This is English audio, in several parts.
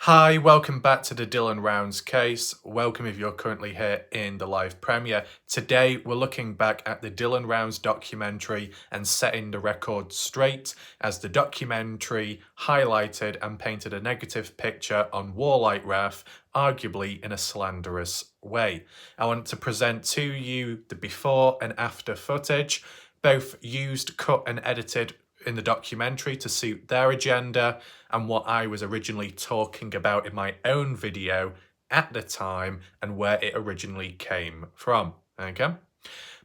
Hi, welcome back to the Dylan Rounds case. Welcome if you're currently here in the live premiere. Today we're looking back at the Dylan Rounds documentary and setting the record straight, as the documentary highlighted and painted a negative picture on WarLike Raf, arguably in a slanderous way. I want to present to you the before and after footage, both used, cut and edited in the documentary to suit their agenda, and what I was originally talking about in my own video at the time and where it originally came from. Okay.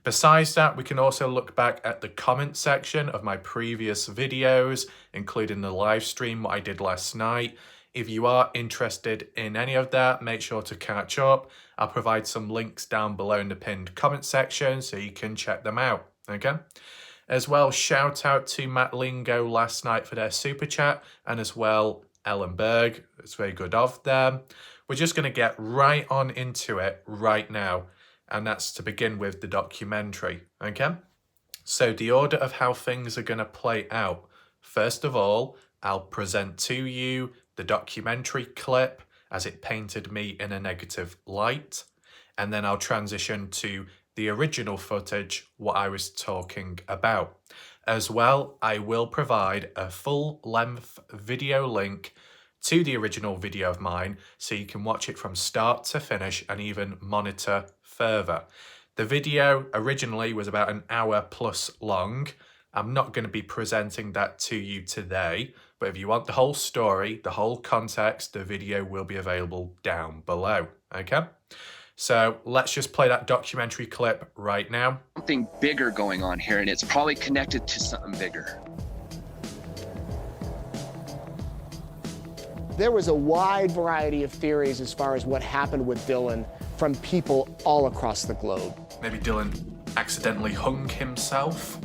Besides that, we can also look back at the comment section of my previous videos, including the live stream what I did last night. If you are interested in any of that, make sure to catch up. I'll provide some links down below in the pinned comment section so you can check them out. Okay. As well, shout out to Matt Lingo last night for their super chat, and as well Ellen Berg. It's very good of them. We're just going to get right on into it right now, and that's to begin with the documentary. Okay, so the order of how things are going to play out. First of all, I'll present to you the documentary clip as it painted me in a negative light, and then I'll transition to the original footage, what I was talking about. As well, I will provide a full-length video link to the original video of mine so you can watch it from start to finish and even monitor further. The video originally was about an hour plus long. I'm not going to be presenting that to you today, but if you want the whole story, the whole context, the video will be available down below, okay? So let's just play that documentary clip right now. Something bigger going on here, and it's probably connected to something bigger. There was a wide variety of theories as far as what happened with Dylan from people all across the globe. Maybe Dylan accidentally hung himself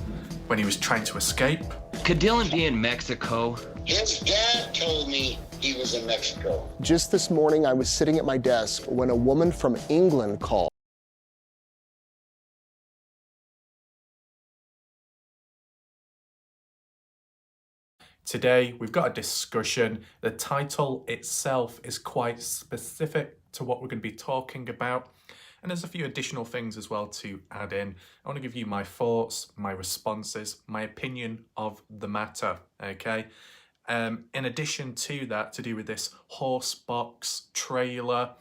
when he was trying to escape. Could Dylan be in Mexico? His dad told me he was in Mexico. Just this morning, I was sitting at my desk when a woman from England called. Today, we've got a discussion. The title itself is quite specific to what we're going to be talking about. And there's a few additional things as well to add in. I want to give you my thoughts, my responses, my opinion of the matter, okay? In addition to that, to do with this horse box trailer,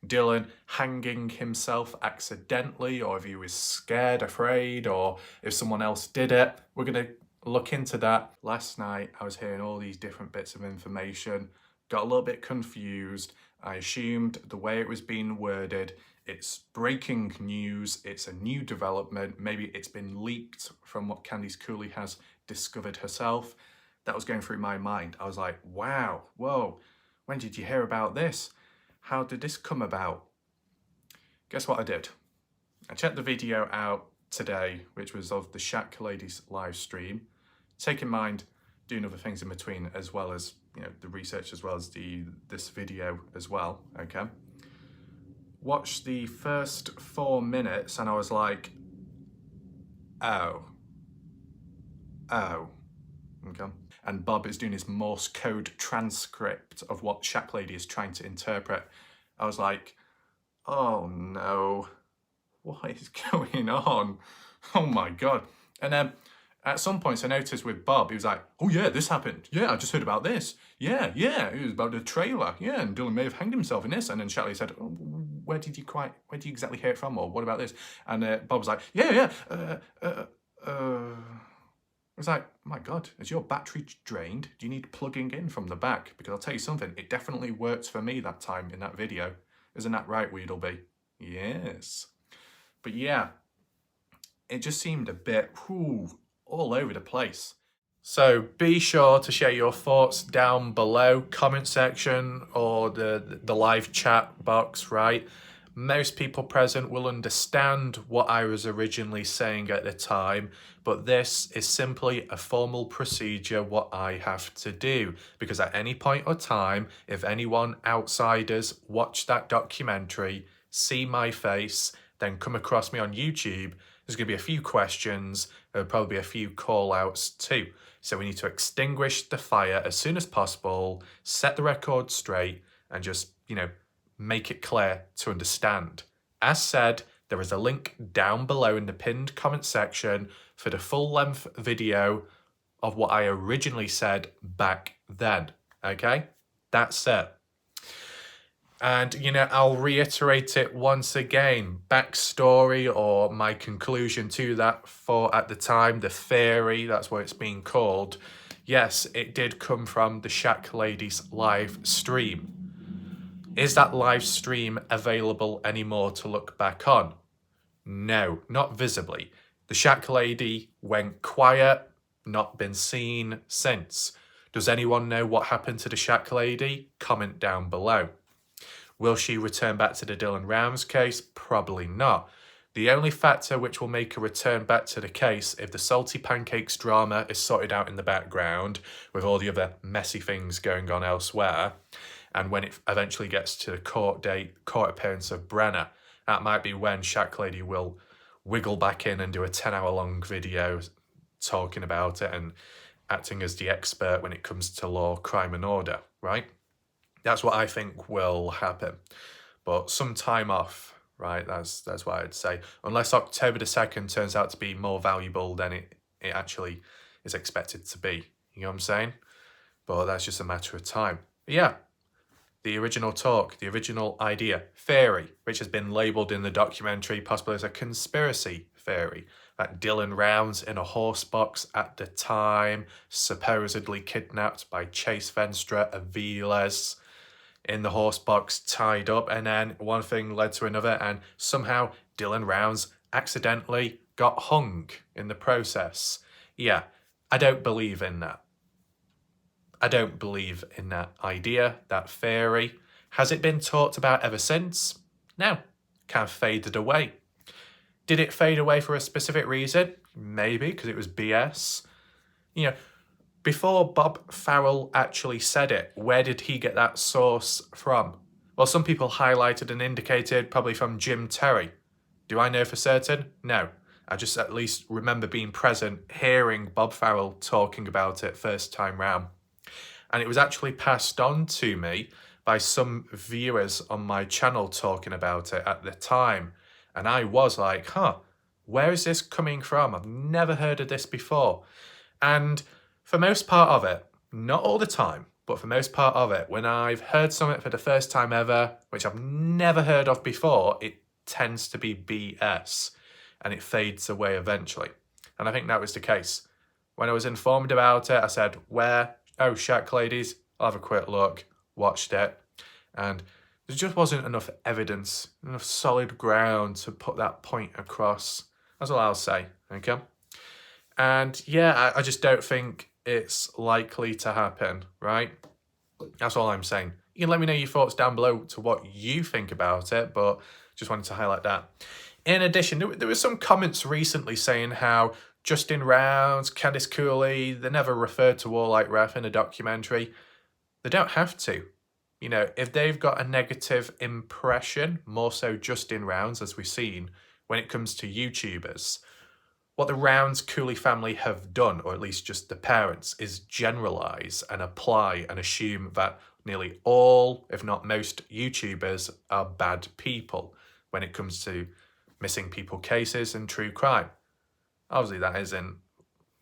Dylan hanging himself accidentally, or if he was scared, afraid, or if someone else did it, we're going to look into that. Last night, I was hearing all these different bits of information, got a little bit confused. I assumed the way it was being worded, it's breaking news, it's a new development, maybe it's been leaked from what Candice Cooley has discovered herself. That was going through my mind. I was like, wow, whoa, when did you hear about this? How did this come about? Guess what I did? I checked the video out today, which was of the Shack Ladies live stream. Take in mind, doing other things in between, as well as, you know, the research, as well as this video as well, okay? Watched the first 4 minutes and I was like, oh, okay. And Bob is doing his Morse code transcript of what Shack Lady is trying to interpret. I was like, oh no, what is going on? Oh my God. And then at some points I noticed with Bob, he was like, oh yeah, this happened. Yeah, I just heard about this. Yeah, it was about the trailer. Yeah, and Dylan may have hanged himself in this. And then Shack Lady said, oh, where did you exactly hear it from? Or what about this? And Bob was like, yeah. I was like, my God, is your battery drained? Do you need plugging in from the back? Because I'll tell you something, it definitely worked for me that time in that video. Isn't that right, Weedleby? Yes. But yeah, it just seemed a bit all over the place. So be sure to share your thoughts down below, comment section or the live chat box, right? Most people present will understand what I was originally saying at the time, but this is simply a formal procedure what I have to do, because at any point or time, if anyone outsiders watch that documentary, see my face, then come across me on YouTube, there's going to be a few questions, there'll probably be a few call outs too. So we need to extinguish the fire as soon as possible, set the record straight, and just, make it clear to understand. As said, there is a link down below in the pinned comment section for the full-length video of what I originally said back then, okay? That's it. And, I'll reiterate it once again. Backstory, or my conclusion to that for, at the time, the theory, that's what it's being called. Yes, it did come from the Shack Lady's live stream. Is that live stream available anymore to look back on? No, not visibly. The Shack Lady went quiet, not been seen since. Does anyone know what happened to the Shack Lady? Comment down below. Will she return back to the Dylan Rounds case? Probably not. The only factor which will make her return back to the case if the Salty Pancakes drama is sorted out in the background with all the other messy things going on elsewhere, and when it eventually gets to the court appearance of Brenner, that might be when Shack Lady will wiggle back in and do a 10-hour long video talking about it and acting as the expert when it comes to law, crime and order, right? That's what I think will happen. But some time off, right? That's what I'd say. Unless October the 2nd turns out to be more valuable than it actually is expected to be. You know what I'm saying? But that's just a matter of time. But yeah. The original talk, the original idea, theory, which has been labelled in the documentary possibly as a conspiracy theory, that Dylan Rounds in a horse box at the time, supposedly kidnapped by Chase Venstra of Viles, in the horse box tied up, and then one thing led to another, and somehow Dylan Rounds accidentally got hung in the process. Yeah, I don't believe in that. I don't believe in that idea, that theory. Has it been talked about ever since? No, kind of faded away. Did it fade away for a specific reason? Maybe, because it was BS. Before Bob Farrell actually said it, where did he get that source from? Well, some people highlighted and indicated probably from Jim Terry. Do I know for certain? No. I just at least remember being present, hearing Bob Farrell talking about it first time round. And it was actually passed on to me by some viewers on my channel talking about it at the time. And I was like, where is this coming from? I've never heard of this before. And for most part of it, not all the time, but for most part of it, when I've heard something for the first time ever, which I've never heard of before, it tends to be BS and it fades away eventually. And I think that was the case. When I was informed about it, I said, where? Oh, Shack Ladies, I'll have a quick look, watched it, and there just wasn't enough evidence, enough solid ground to put that point across. That's all I'll say, okay? And yeah, I just don't think it's likely to happen, right? That's all I'm saying. You can let me know your thoughts down below to what you think about it, but just wanted to highlight that. In addition, there were some comments recently saying how Justin Rounds, Candice Cooley, they never referred to WarLike Ref in a documentary. They don't have to. If they've got a negative impression, more so Justin Rounds, as we've seen, when it comes to YouTubers, what the Rounds Cooley family have done, or at least just the parents, is generalise and apply and assume that nearly all, if not most, YouTubers are bad people when it comes to missing people cases and true crime. Obviously, that isn't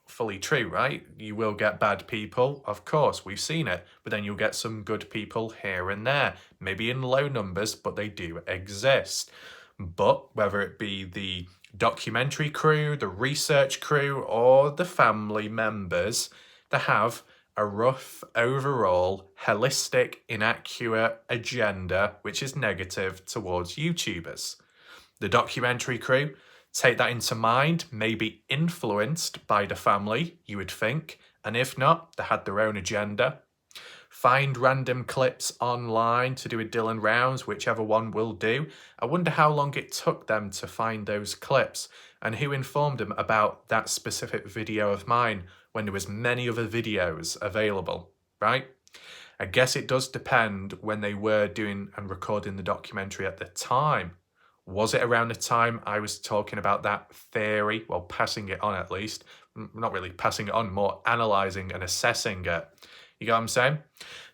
fully true, right? You will get bad people, of course, we've seen it, but then you'll get some good people here and there, maybe in low numbers, but they do exist. But whether it be the documentary crew, the research crew, or the family members, they have a rough, overall, holistic, inaccurate agenda which is negative towards YouTubers. The documentary crew take that into mind, maybe influenced by the family, you would think, and if not, they had their own agenda. Find random clips online to do with Dylan Rounds, whichever one will do. I wonder how long it took them to find those clips and who informed them about that specific video of mine when there was many other videos available, right? I guess it does depend when they were doing and recording the documentary at the time. Was it around the time I was talking about that theory? Well, passing it on at least. Not really passing it on, more analysing and assessing it. You get what I'm saying?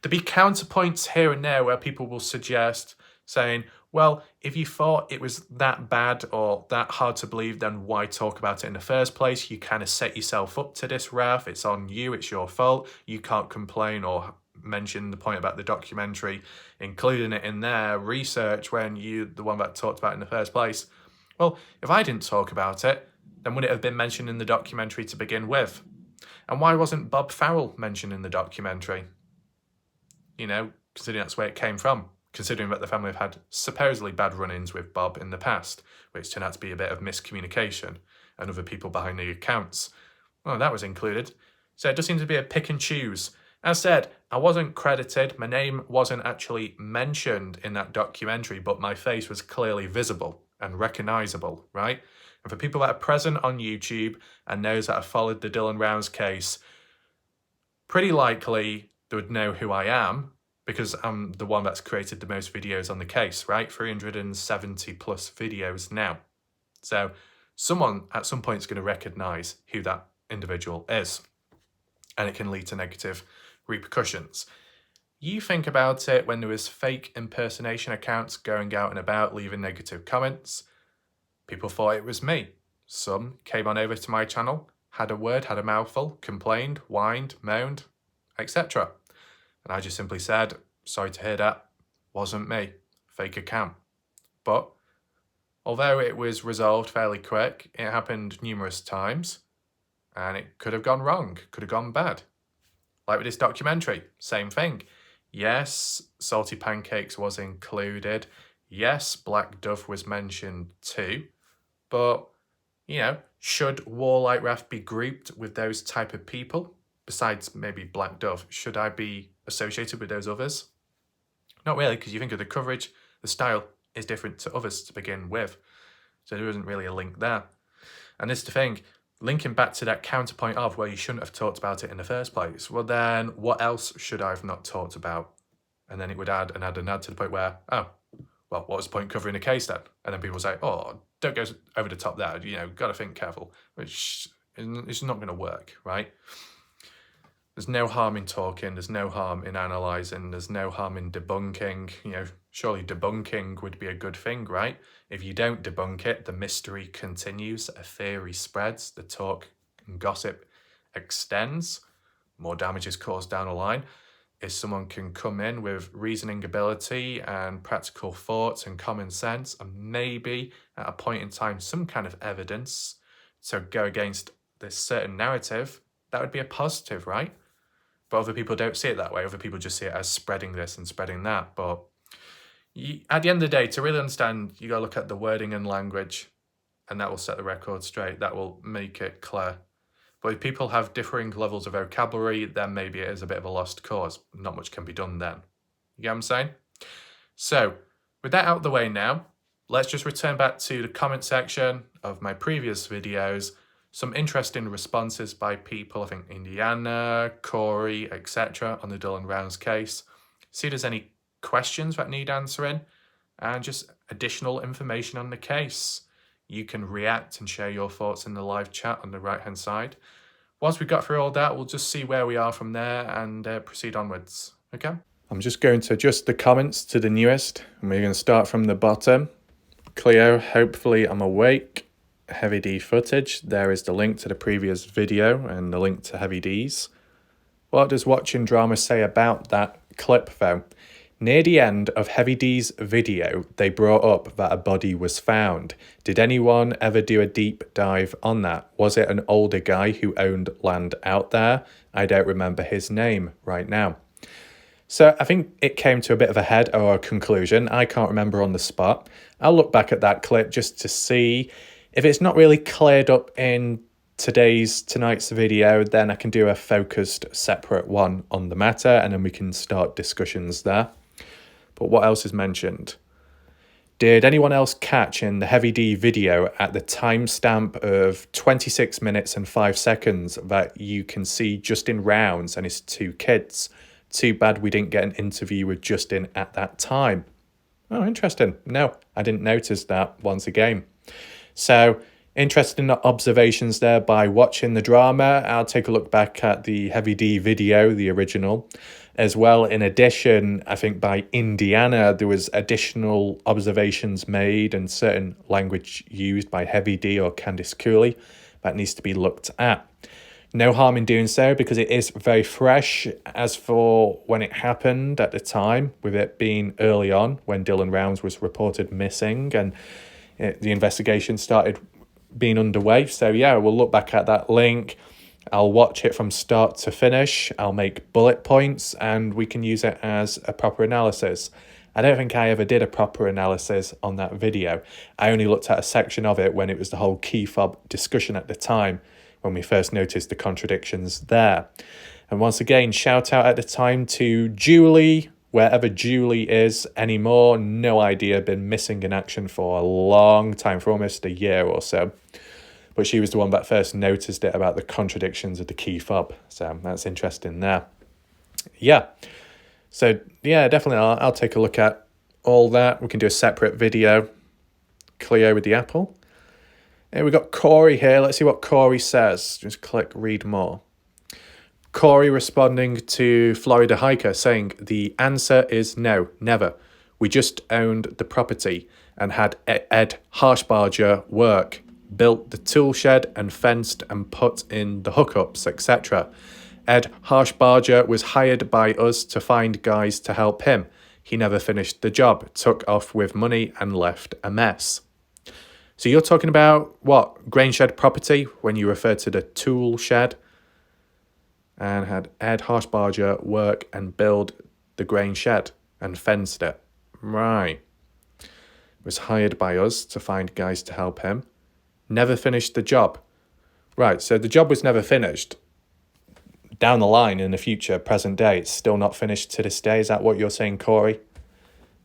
There'll be counterpoints here and there where people will suggest saying, well, if you thought it was that bad or that hard to believe, then why talk about it in the first place? You kind of set yourself up to this, Ralph. It's on you. It's your fault. You can't complain or mention the point about the documentary, including it in their research when you, the one that talked about it in the first place. Well, if I didn't talk about it, then would it have been mentioned in the documentary to begin with? And why wasn't Bob Farrell mentioned in the documentary? You know, considering that's where it came from. Considering that the family have had supposedly bad run-ins with Bob in the past, which turned out to be a bit of miscommunication, and other people behind the accounts. Well, that was included. So it does seem to be a pick and choose. As said, I wasn't credited, my name wasn't actually mentioned in that documentary, but my face was clearly visible and recognisable, right? And for people that are present on YouTube and those that have followed the Dylan Rounds case, pretty likely they would know who I am, because I'm the one that's created the most videos on the case, right? 370 plus videos now. So someone at some point is going to recognise who that individual is. And it can lead to negative repercussions. You think about it when there was fake impersonation accounts going out and about leaving negative comments. People thought it was me. Some came on over to my channel, had a word, had a mouthful, complained, whined, moaned, etc. And I just simply said, sorry to hear that, wasn't me, fake account. But although it was resolved fairly quick, it happened numerous times and it could have gone wrong, could have gone bad. Like with this documentary, same thing. Yes, Salty Pancakes was included. Yes, Black Dove was mentioned too. But, you know, should WarLike Raf be grouped with those type of people? Besides maybe Black Dove, should I be associated with those others? Not really, because you think of the coverage, the style is different to others to begin with. So there isn't really a link there. And this is the thing, linking back to that counterpoint of, well, you shouldn't have talked about it in the first place. Well, then what else should I have not talked about? And then it would add and add and add to the point where, oh, well, what was the point covering a case then? And then people say, oh, don't go over the top there. You know, got to think careful, which is not going to work, right? There's no harm in talking, there's no harm in analysing, there's no harm in debunking. You know, surely debunking would be a good thing, right? If you don't debunk it, the mystery continues, a theory spreads, the talk and gossip extends, more damage is caused down the line. If someone can come in with reasoning ability and practical thoughts and common sense, and maybe at a point in time some kind of evidence to go against this certain narrative, that would be a positive, right? But other people don't see it that way. Other people just see it as spreading this and spreading that. But at the end of the day, to really understand, you got to look at the wording and language, and that will set the record straight. That will make it clear. But if people have differing levels of vocabulary, then maybe it is a bit of a lost cause. Not much can be done then. You get what I'm saying? So, with that out of the way now, let's just return back to the comment section of my previous videos. Some interesting responses by people, I think Indiana, Corey, etc. on the Dylan Rounds case. See if there's any questions that need answering and just additional information on the case. You can react and share your thoughts in the live chat on the right hand side. Once we've got through all that, we'll just see where we are from there and proceed onwards. Okay? I'm just going to adjust the comments to the newest, and we're going to start from the bottom. Cleo, hopefully I'm awake. Heavy D footage. There is the link to the previous video and the link to Heavy D's. What does Watching Drama say about that clip though? Near the end of Heavy D's video, they brought up that a body was found. Did anyone ever do a deep dive on that? Was it an older guy who owned land out there? I don't remember his name right now. So I think it came to a bit of a head or a conclusion. I can't remember on the spot. I'll look back at that clip just to see. If it's not really cleared up in tonight's video, then I can do a focused separate one on the matter and then we can start discussions there. But what else is mentioned? Did anyone else catch in the Heavy D video at the timestamp of 26 minutes and 5 seconds that you can see Justin Rounds and his two kids? Too bad we didn't get an interview with Justin at that time. Oh, interesting. No, I didn't notice that once again. So Interesting observations there by watching the drama. I'll take a look back at the Heavy D video, the original, as well. In addition, I think by Indiana, there was additional observations made and certain language used by Heavy D or Candice Cooley that needs to be looked at. No harm in doing so because it is very fresh. As for when it happened at the time, with it being early on when Dylan Rounds was reported missing and the investigation started being underway. So yeah, we'll look back at that link. I'll watch it from start to finish. I'll make bullet points and we can use it as a proper analysis. I don't think I ever did a proper analysis on that video. I only looked at a section of it when it was the whole key fob discussion at the time, when we first noticed the contradictions there. And once again, shout out at the time to Julie, wherever Julie is anymore. No idea, been missing in action for a long time, for almost a year or so. But she was the one that first noticed it about the contradictions of the key fob. So that's interesting there. Yeah. So yeah, definitely I'll take a look at all that. We can do a separate video. Cleo with the apple. And we've got Corey here. Let's see what Corey says. Just click read more. Corey responding to Florida Hiker saying, the answer is no, never. We just owned the property and had Ed Harshbarger work, built the tool shed and fenced and put in the hookups, etc. Ed Harshbarger was hired by us to find guys to help him. He never finished the job, took off with money and left a mess. So you're talking about what? Grain shed property when you refer to the tool shed? And had Ed Harshbarger work and build the grain shed and fenced it. Right. Was hired by us to find guys to help him. Never finished the job. Right, so the job was never finished. Down the line in the future, present day, it's still not finished to this day. Is that what you're saying, Corey?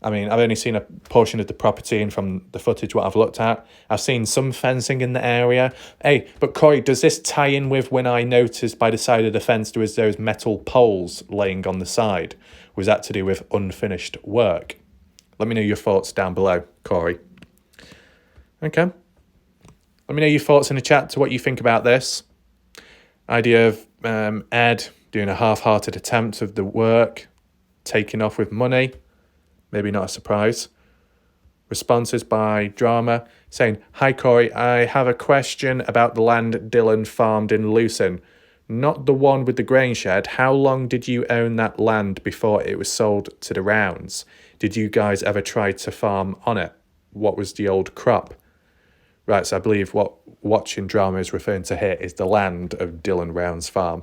I mean, I've only seen a portion of the property and from the footage what I've looked at. I've seen some fencing in the area. Hey, but Corey, does this tie in with when I noticed by the side of the fence there was those metal poles laying on the side? Was that to do with unfinished work? Let me know your thoughts down below, Corey. Okay. Let me know your thoughts in the chat to what you think about this. Idea of Ed doing a half-hearted attempt of the work, taking off with money. Maybe not a surprise. Responses by Drama saying, hi Corey, I have a question about the land Dylan farmed in Lucin. Not the one with the grain shed. How long did you own that land before it was sold to the Rounds? Did you guys ever try to farm on it? What was the old crop? Right, so I believe what watching Drama is referring to here is the land of Dylan Rounds' farm.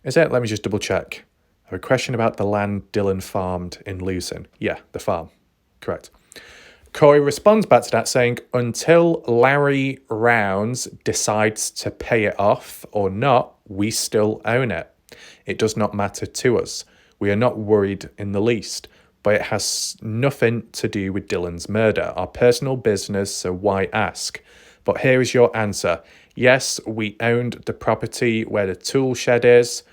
Is it? Let me just double check. I have a question about the land Dylan farmed in Lucin. Yeah, the farm. Correct. Corey responds back to that saying, until Larry Rounds decides to pay it off or not, we still own it. It does not matter to us. We are not worried in the least. But it has nothing to do with Dylan's murder. Our personal business, so why ask? But here is your answer. Yes, we owned the property where the tool shed is.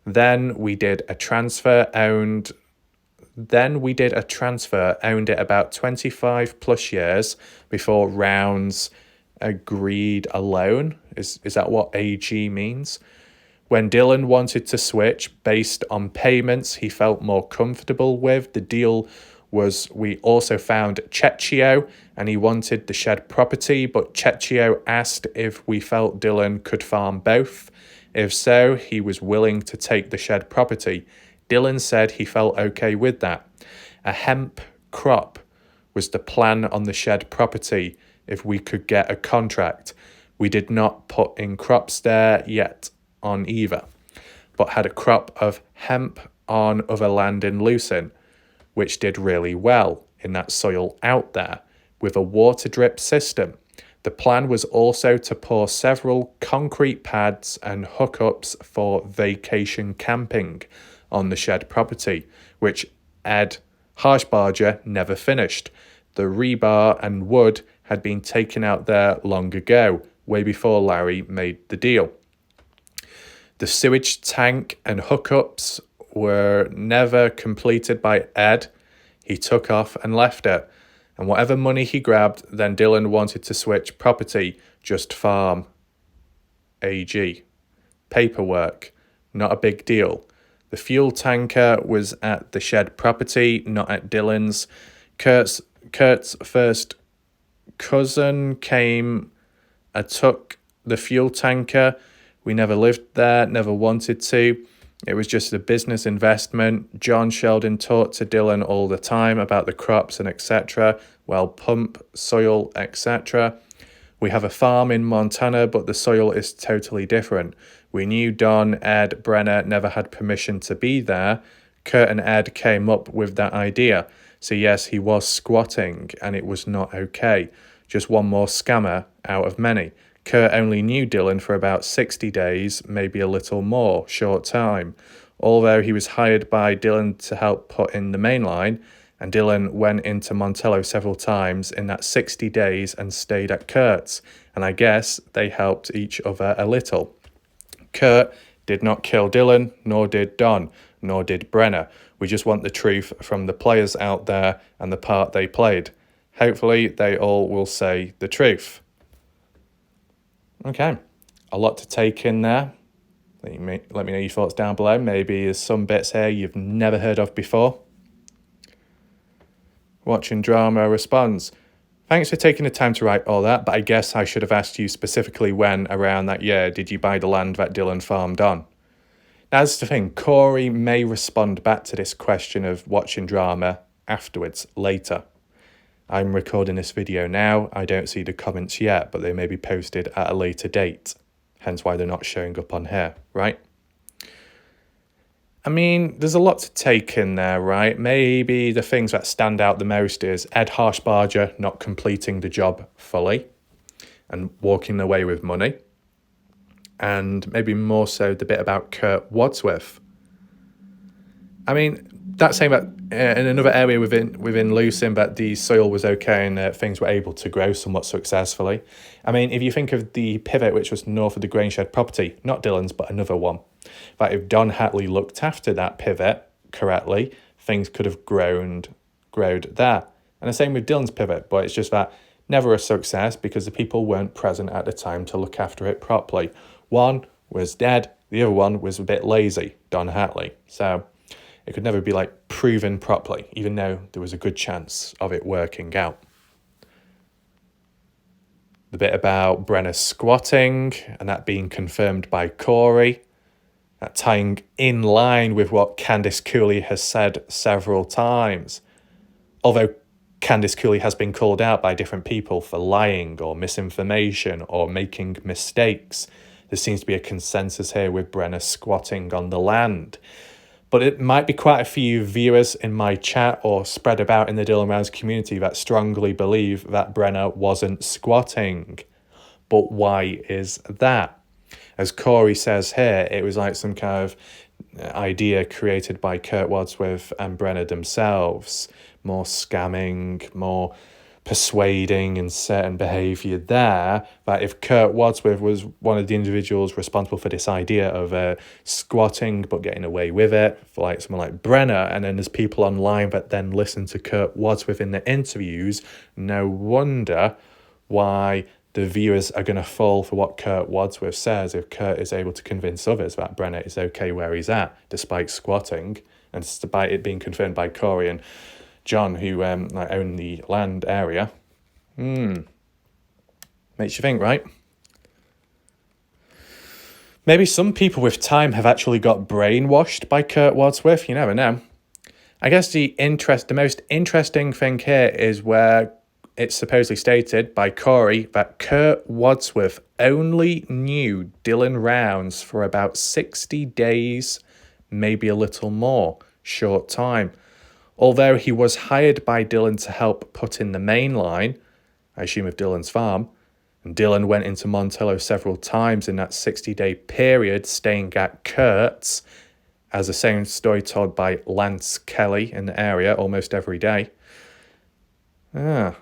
Then we did a transfer, owned it about 25 plus years before Rounds agreed a loan. Is that what AG means? When Dylan wanted to switch based on payments he felt more comfortable with, the deal was we also found Cecchio and he wanted the shed property, but Cecchio asked if we felt Dylan could farm both. If so, he was willing to take the shed property. Dylan said he felt okay with that. A hemp crop was the plan on the shed property if we could get a contract. We did not put in crops there yet on either, but had a crop of hemp on other land in Lucin, which did really well in that soil out there with a water drip system. The plan was also to pour several concrete pads and hookups for vacation camping on the shed property, which Ed Harshbarger never finished. The rebar and wood had been taken out there long ago, way before Larry made the deal. The sewage tank and hookups were never completed by Ed. He took off and left it. And whatever money he grabbed, then Dylan wanted to switch property, just farm. AG. Paperwork, not a big deal. The fuel tanker was at the shed property, not at Dylan's. Kurt's first cousin came and took the fuel tanker. We never lived there, never wanted to. It was just a business investment. John Sheldon talked to Dylan all the time about the crops and etc. Well, pump, soil, etc. We have a farm in Montana, but the soil is totally different. We knew Don, Ed, Brenner never had permission to be there. Kurt and Ed came up with that idea. So yes, he was squatting, and it was not okay. Just one more scammer out of many. Kurt only knew Dylan for about 60 days, maybe a little more, short time. Although he was hired by Dylan to help put in the main line, and Dylan went into Montello several times in that 60 days and stayed at Kurt's, and I guess they helped each other a little. Kurt did not kill Dylan, nor did Don, nor did Brenner. We just want the truth from the players out there and the part they played. Hopefully they all will say the truth. Okay, a lot to take in there. Let me know your thoughts down below. Maybe there's some bits here you've never heard of before. Watching Drama responds, thanks for taking the time to write all that, but I guess I should have asked you specifically when around that year did you buy the land that Dylan farmed on? Now, that's the thing. Corey may respond back to this question of Watching Drama afterwards, later. I'm recording this video now. I don't see the comments yet, but they may be posted at a later date. Hence why they're not showing up on here, right? I mean, there's a lot to take in there, right? Maybe the things that stand out the most is Ed Harshbarger not completing the job fully and walking away with money. And maybe more so the bit about Kurt Wadsworth. I mean, that's saying that in another area within Lucin, that the soil was okay and things were able to grow somewhat successfully. I mean, if you think of the pivot, which was north of the grain shed property, not Dylan's, but another one, that if Don Hatley looked after that pivot correctly, things could have growed there. And the same with Dylan's pivot, but it's just that never a success because the people weren't present at the time to look after it properly. One was dead, the other one was a bit lazy, Don Hatley. So it could never be like proven properly, even though there was a good chance of it working out. The bit about Brenner squatting and that being confirmed by Corey, that tying in line with what Candice Cooley has said several times. Although Candice Cooley has been called out by different people for lying or misinformation or making mistakes, there seems to be a consensus here with Brenner squatting on the land. But it might be quite a few viewers in my chat or spread about in the Dylan Rounds community that strongly believe that Brenner wasn't squatting. But why is that? As Corey says here, it was like some kind of idea created by Kurt Wadsworth and Brenner themselves. More scamming, more persuading and certain behaviour there, that if Kurt Wadsworth was one of the individuals responsible for this idea of squatting but getting away with it, for like someone like Brenner, and then there's people online that then listen to Kurt Wadsworth in the interviews, no wonder why the viewers are going to fall for what Kurt Wadsworth says if Kurt is able to convince others that Brenner is okay where he's at, despite squatting, and despite it being confirmed by Corey and John, who own the land area. Makes you think, right? Maybe some people with time have actually got brainwashed by Kurt Wadsworth. You never know. I guess the most interesting thing here is where it's supposedly stated by Corey that Kurt Wadsworth only knew Dylan Rounds for about 60 days, maybe a little more, short time. Although he was hired by Dylan to help put in the main line, I assume of Dylan's farm, and Dylan went into Montello several times in that 60-day period, staying at Kurt's, as the same story told by Lance Kelly in the area almost every day. And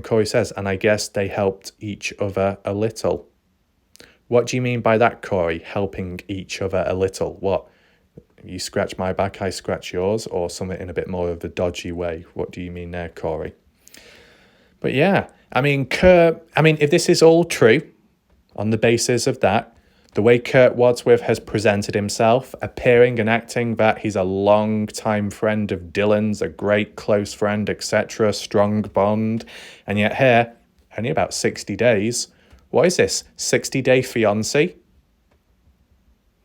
Corey says, and I guess they helped each other a little. What do you mean by that, Corey? Helping each other a little? What? You scratch my back, I scratch yours, or something in a bit more of a dodgy way. What do you mean there, Corey? But yeah, I mean, if this is all true, on the basis of that, the way Kurt Wadsworth has presented himself, appearing and acting that he's a long-time friend of Dylan's, a great close friend, etc., strong bond, and yet here, only about 60 days. What is this? 60-day fiancé?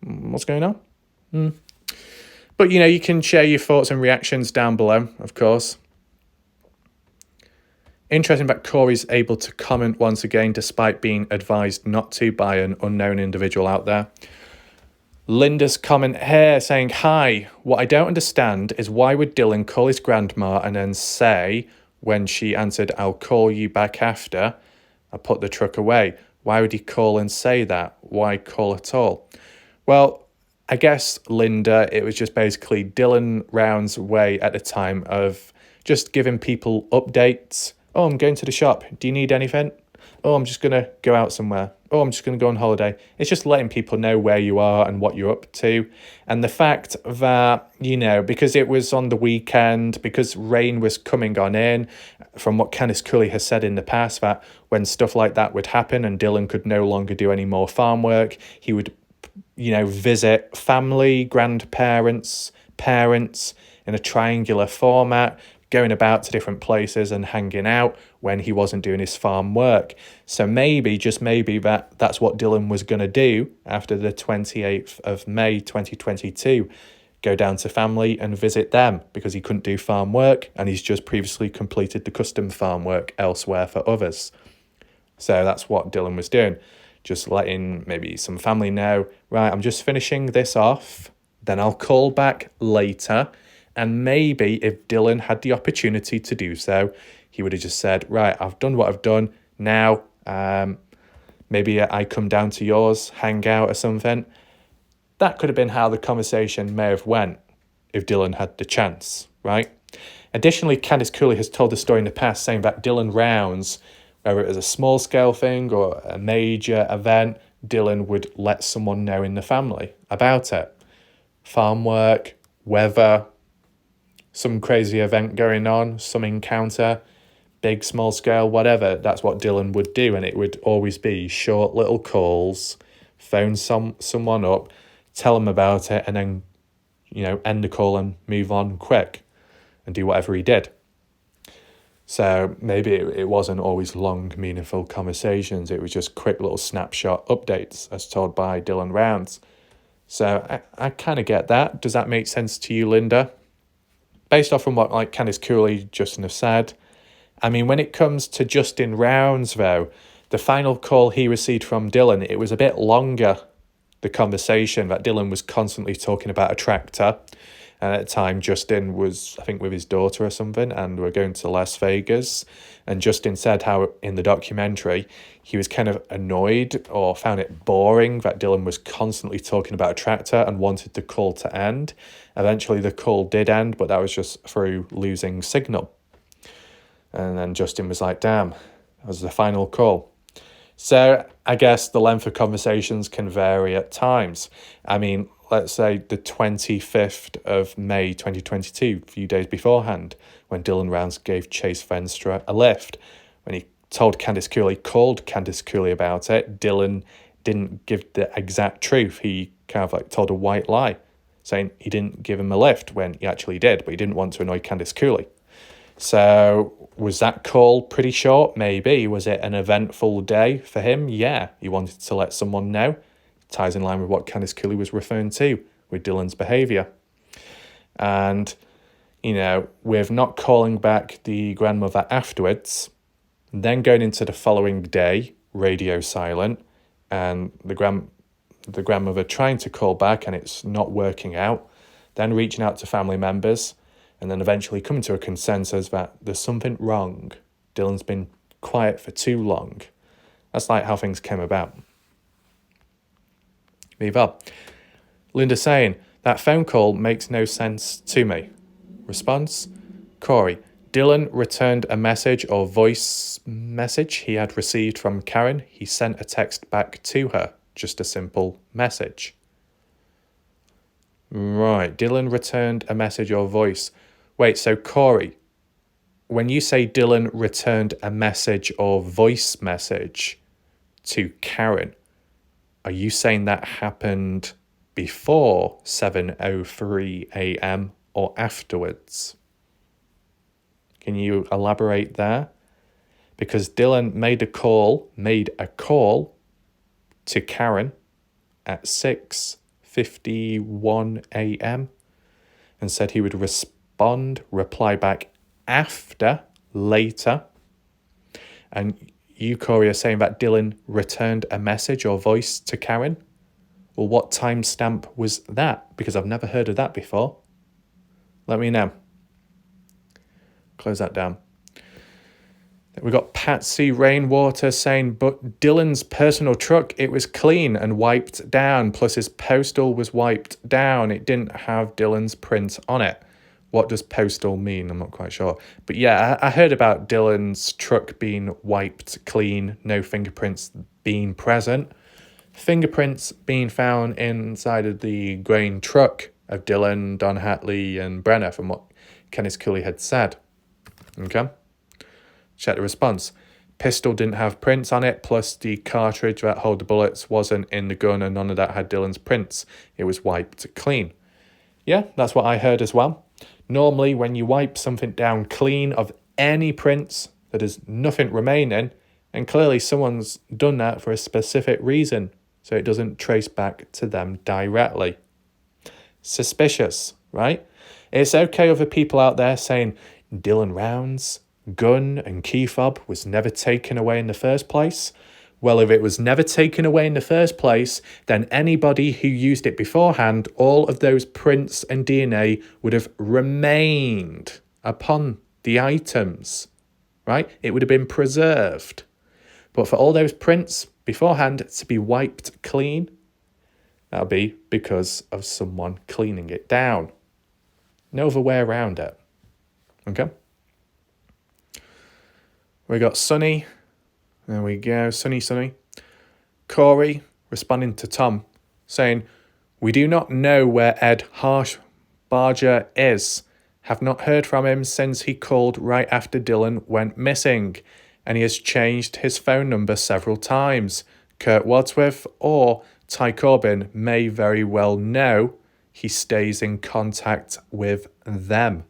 What's going on? But, you can share your thoughts and reactions down below, of course. Interesting that Corey's able to comment once again, despite being advised not to by an unknown individual out there. Linda's comment here saying, "Hi, what I don't understand is why would Dylan call his grandma and then say, when she answered, 'I'll call you back after I put the truck away.' Why would he call and say that? Why call at all?" Well, I guess, Linda, it was just basically Dylan Round's way at the time of just giving people updates. "Oh, I'm going to the shop. Do you need anything? Oh, I'm just going to go out somewhere. Oh, I'm just going to go on holiday." It's just letting people know where you are and what you're up to. And the fact that, because it was on the weekend, because rain was coming on in, from what Candice Cooley has said in the past, that when stuff like that would happen and Dylan could no longer do any more farm work, he would, visit family, grandparents, parents in a triangular format, going about to different places and hanging out when he wasn't doing his farm work. So maybe, just maybe, that's what Dylan was going to do after the 28th of May 2022. Go down to family and visit them because he couldn't do farm work and he's just previously completed the custom farm work elsewhere for others. So that's what Dylan was doing. Just letting maybe some family know, right, I'm just finishing this off, then I'll call back later. And maybe if Dylan had the opportunity to do so, he would have just said, right, I've done what I've done. Now, maybe I come down to yours, hang out or something. That could have been how the conversation may have went if Dylan had the chance, right? Additionally, Candice Cooley has told the story in the past saying that Dylan Rounds, whether it was a small scale thing or a major event, Dylan would let someone know in the family about it. Farm work, weather, some crazy event going on, some encounter, big, small scale, whatever. That's what Dylan would do. And it would always be short little calls, phone someone up, tell them about it, and then, end the call and move on quick and do whatever he did. So maybe it wasn't always long, meaningful conversations. It was just quick little snapshot updates as told by Dylan Rounds. So I kind of get that. Does that make sense to you, Linda? Based off from what Candice Cooley, Justin have said. I mean, when it comes to Justin Rounds, though, the final call he received from Dylan, it was a bit longer, the conversation, that Dylan was constantly talking about a tractor. And at the time, Justin was, I think, with his daughter or something, and we're going to Las Vegas. And Justin said how in the documentary, he was kind of annoyed or found it boring that Dylan was constantly talking about a tractor and wanted the call to end. Eventually, the call did end, but that was just through losing signal. And then Justin was like, damn, that was the final call. So I guess the length of conversations can vary at times. I mean, let's say the 25th of May 2022, a few days beforehand, when Dylan Rounds gave Chase Venstra a lift. When he told Candice Cooley, called Candice Cooley about it, Dylan didn't give the exact truth. He kind of told a white lie, saying he didn't give him a lift when he actually did, but he didn't want to annoy Candice Cooley. So was that call pretty short? Maybe. Was it an eventful day for him? Yeah. He wanted to let someone know. Ties in line with what Candice Cooley was referring to with Dylan's behaviour. And, with not calling back the grandmother afterwards, then going into the following day, radio silent, and the grandmother trying to call back and it's not working out, then reaching out to family members, and then eventually coming to a consensus that there's something wrong. Dylan's been quiet for too long. That's how things came about. Move on. Linda saying, that phone call makes no sense to me. Response, Corey, Dylan returned a message or voice message he had received from Karen. He sent a text back to her, just a simple message. Right, Dylan returned a message or voice. Wait, so Corey, when you say Dylan returned a message or voice message to Karen, are you saying that happened before 7:03 a.m. or afterwards? Can you elaborate there? Because Dylan made a call to Karen at 6:51 a.m. and said he would reply back later. And you, Corey, are saying that Dylan returned a message or voice to Karen. Well, what timestamp was that? Because I've never heard of that before. Let me know. Close that down. We got Patsy Rainwater saying, but Dylan's personal truck, it was clean and wiped down, plus his postal was wiped down. It didn't have Dylan's print on it. What does postal mean? I'm not quite sure. But yeah, I heard about Dylan's truck being wiped clean, no fingerprints being present. Fingerprints being found inside of the grain truck of Dylan, Don Hatley and Brenner, from what Kenneth Cooley had said. Okay. Check the response. Pistol didn't have prints on it, plus the cartridge that held the bullets wasn't in the gun, and none of that had Dylan's prints. It was wiped clean. Yeah, that's what I heard as well. Normally, when you wipe something down clean of any prints, there is nothing remaining, and clearly someone's done that for a specific reason, so it doesn't trace back to them directly. Suspicious, right? It's okay other people out there saying Dylan Round's gun and key fob was never taken away in the first place. Well, if it was never taken away in the first place, then anybody who used it beforehand, all of those prints and DNA would have remained upon the items, right? It would have been preserved. But for all those prints beforehand to be wiped clean, that'll be because of someone cleaning it down. No other way around it. Okay? We got Sunny. There we go. Sunny. Corey responding to Tom, saying, we do not know where Ed Harshbarger is. Have not heard from him since he called right after Dylan went missing, and he has changed his phone number several times. Kurt Wadsworth or Ty Corbin may very well know he stays in contact with them.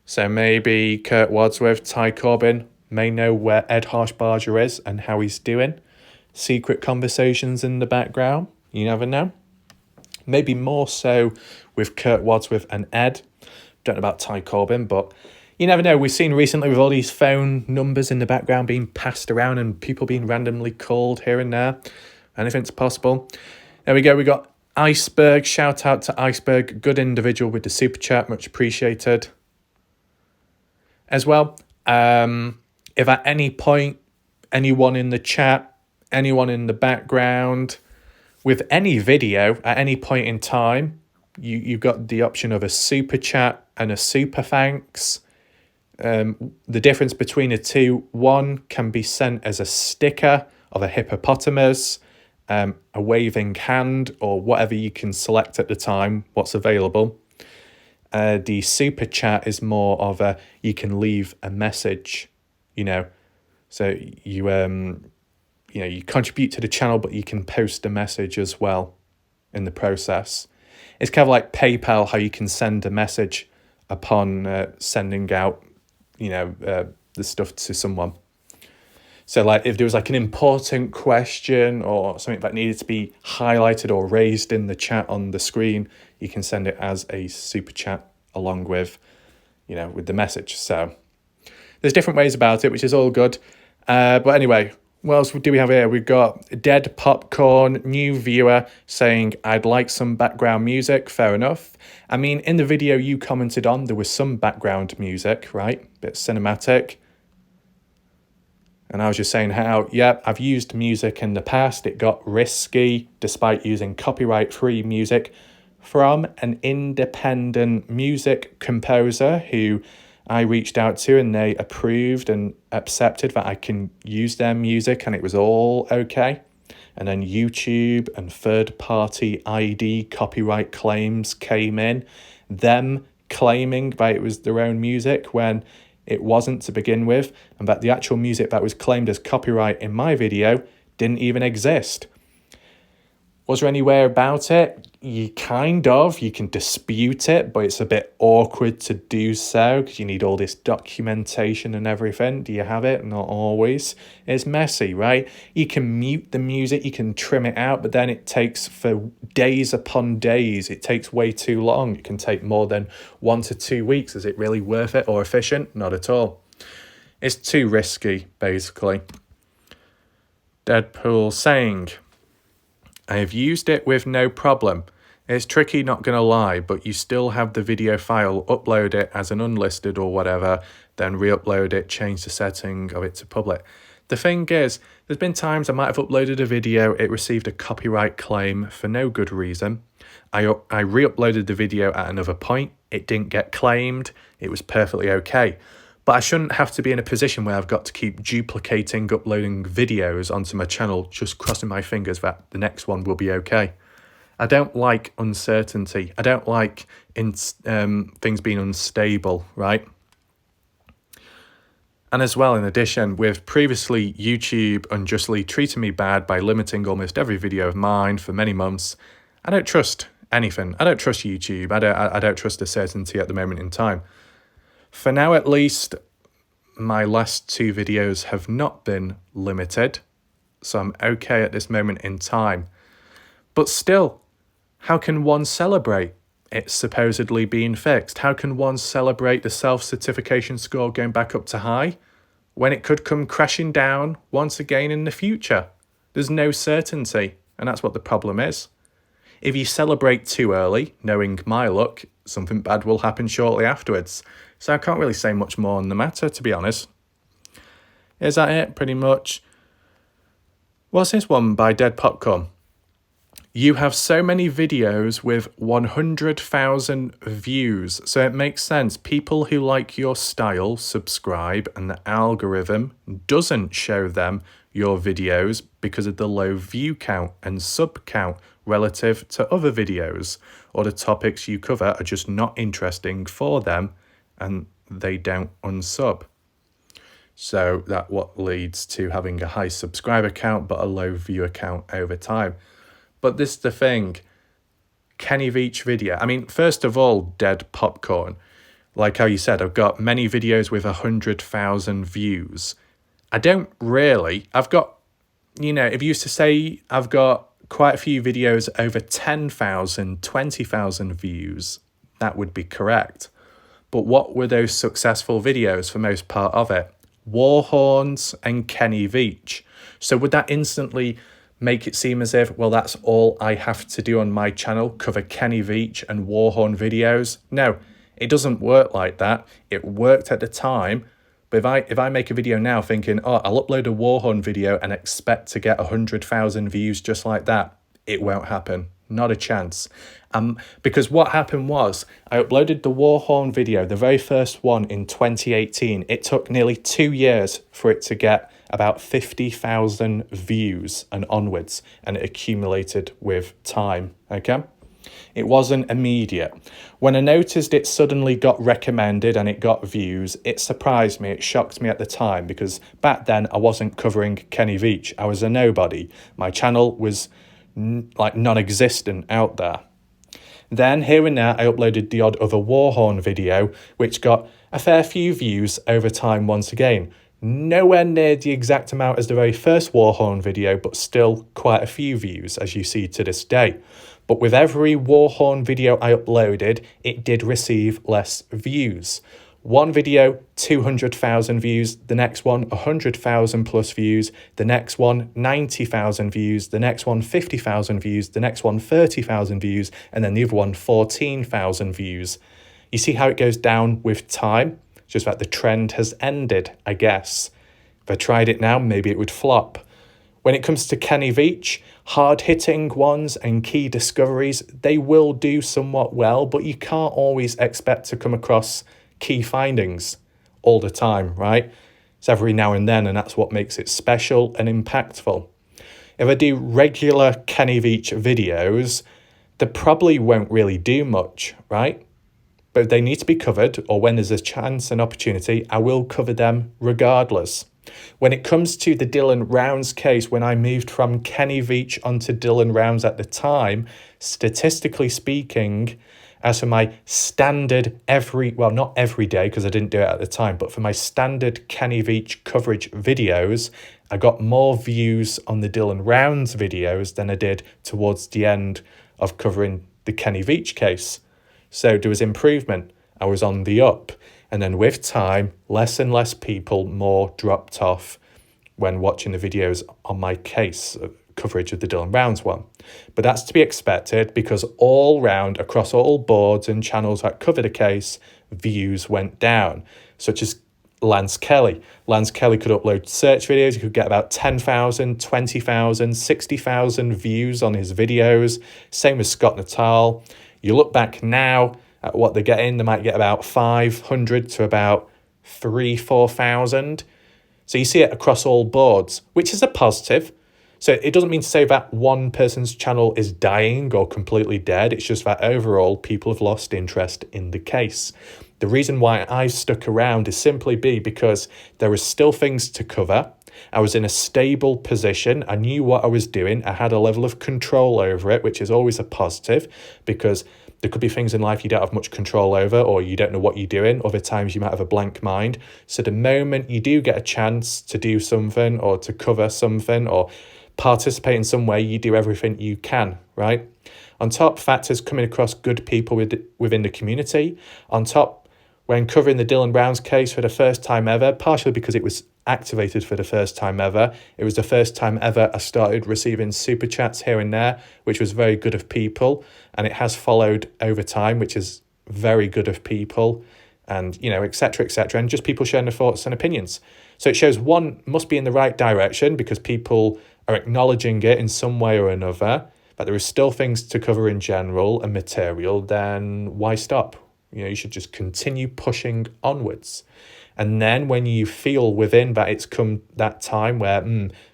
So maybe Kurt Wadsworth, Ty Corbin may know where Ed Harshbarger is and how he's doing. Secret conversations in the background. You never know. Maybe more so with Kurt Wadsworth and Ed. Don't know about Ty Corbin, but you never know. We've seen recently with all these phone numbers in the background being passed around and people being randomly called here and there. Anything's possible. There we go. We got Iceberg. Shout out to Iceberg. Good individual with the super chat. Much appreciated. As well, if at any point anyone in the chat, anyone in the background, with any video at any point in time, you've got the option of a super chat and a super thanks. The difference between the two, one can be sent as a sticker of a hippopotamus, a waving hand, or whatever you can select at the time, what's available. The super chat is more of a, you can leave a message, so you contribute to the channel, but you can post a message as well in the process. It's kind of like PayPal, how you can send a message upon sending out, the stuff to someone. So like if there was like an important question or something that needed to be highlighted or raised in the chat on the screen, you can send it as a super chat along with, with the message. So there's different ways about it, which is all good. But anyway, what else do we have here? We've got Dead Popcorn, new viewer, saying, I'd like some background music. Fair enough. I mean, in the video you commented on, there was some background music, right? Bit cinematic. And I was just saying how, I've used music in the past. It got risky despite using copyright-free music from an independent music composer who I reached out to, and they approved and accepted that I can use their music, and it was all okay. and then YouTube and third-party ID copyright claims came in, them claiming that it was their own music when it wasn't to begin with, and that the actual music that was claimed as copyright in my video didn't even exist. Was there any way about it? You can dispute it, but it's a bit awkward to do so because you need all this documentation and everything. Do you have it? Not always. It's messy, right? You can mute the music, you can trim it out, but then it takes for days upon days. It takes way too long. It can take more than 1 to 2 weeks. Is it really worth it or efficient? Not at all. It's too risky, basically. Deadpool saying, I have used it with no problem. It's tricky, not going to lie, but you still have the video file, upload it as an unlisted or whatever, then re-upload it, change the setting of it to public. The thing is, there's been times I might have uploaded a video, it received a copyright claim for no good reason. I re-uploaded the video at another point, it didn't get claimed, it was perfectly okay. But I shouldn't have to be in a position where I've got to keep duplicating, uploading videos onto my channel, just crossing my fingers that the next one will be okay. I don't like uncertainty. I don't like things being unstable, right? And as well, in addition, with previously YouTube unjustly treating me bad by limiting almost every video of mine for many months, I don't trust anything. I don't trust YouTube. I don't trust the certainty at the moment in time. For now, at least, my last 2 videos have not been limited, so I'm okay at this moment in time. But still, how can one celebrate it supposedly being fixed? How can one celebrate the self-certification score going back up to high when it could come crashing down once again in the future? There's no certainty, and that's what the problem is. If you celebrate too early, knowing my luck, something bad will happen shortly afterwards. So I can't really say much more on the matter, to be honest. Is that it, pretty much? What's this one by Dead Popcorn? You have so many videos with 100,000 views, so it makes sense. People who like your style subscribe, and the algorithm doesn't show them your videos because of the low view count and sub count relative to other videos, or the topics you cover are just not interesting for them and they don't unsub. So that what leads to having a high subscriber count but a low viewer count over time. But this is the thing, Kenny Veach video. I mean, first of all, Dead Popcorn, like how you said, I've got many videos with 100,000 views. I don't really. I've got, if you used to say I've got quite a few videos over 10,000, 20,000 views, that would be correct. But what were those successful videos for most part of it? Warhorns and Kenny Veach. So would that instantly make it seem as if, well, that's all I have to do on my channel, cover Kenny Veach and Warhorn videos? No, it doesn't work like that. It worked at the time, but if I make a video now thinking, oh, I'll upload a Warhorn video and expect to get 100,000 views just like that, it won't happen. Not a chance. Because what happened was, I uploaded the Warhorn video, the very first one in 2018. It took nearly 2 years for it to get about 50,000 views and onwards, and it accumulated with time, okay? It wasn't immediate. When I noticed it suddenly got recommended and it got views, it surprised me, it shocked me at the time, because back then I wasn't covering Kenny Veach. I was a nobody. My channel was like non-existent out there. Then here and there I uploaded the odd other Warhorn video, which got a fair few views over time once again. Nowhere near the exact amount as the very first Warhorn video, but still quite a few views, as you see to this day. But with every Warhorn video I uploaded, it did receive less views. One video, 200,000 views, the next one, 100,000 plus views, the next one, 90,000 views, the next one, 50,000 views, the next one, 30,000 views, and then the other one, 14,000 views. You see how it goes down with time? Just that the trend has ended, I guess. If I tried it now, maybe it would flop. When it comes to Kenny Veach, hard-hitting ones and key discoveries, they will do somewhat well, but you can't always expect to come across key findings all the time, right? It's every now and then, and that's what makes it special and impactful. If I do regular Kenny Veach videos, they probably won't really do much, right? But they need to be covered, or when there's a chance and opportunity, I will cover them regardless. When it comes to the Dylan Rounds case, when I moved from Kenny Veach onto Dylan Rounds at the time, statistically speaking, as for my standard not every day because I didn't do it at the time, but for my standard Kenny Veach coverage videos, I got more views on the Dylan Rounds videos than I did towards the end of covering the Kenny Veach case. So there was improvement. I was on the up. And then with time, less and less people more dropped off when watching the videos on my case coverage of the Dylan Rounds one. But that's to be expected because all round, across all boards and channels that covered a case, views went down, such as Lance Kelly. Lance Kelly could upload search videos. He could get about 10,000, 20,000, 60,000 views on his videos. Same with Scott Natal. You look back now at what they're getting, they might get about 500 to about 4,000. So you see it across all boards, which is a positive. So it doesn't mean to say that one person's channel is dying or completely dead. It's just that overall people have lost interest in the case. The reason why I stuck around is simply because there were still things to cover. I was in a stable position. I knew what I was doing. I had a level of control over it, which is always a positive because there could be things in life you don't have much control over or you don't know what you're doing. Other times you might have a blank mind. So the moment you do get a chance to do something or to cover something or participate in some way, you do everything you can, right? On top, factors coming across good people within the community. On top, when covering the Dylan Rounds case for the first time ever, partially because it was activated for the first time ever, it was the first time ever I started receiving super chats here and there, which was very good of people, and it has followed over time, which is very good of people, and etc., and just people sharing their thoughts and opinions. So it shows one must be in the right direction because people are acknowledging it in some way or another, but there is still things to cover in general and material. Then why stop? You should just continue pushing onwards. And then when you feel within that it's come that time where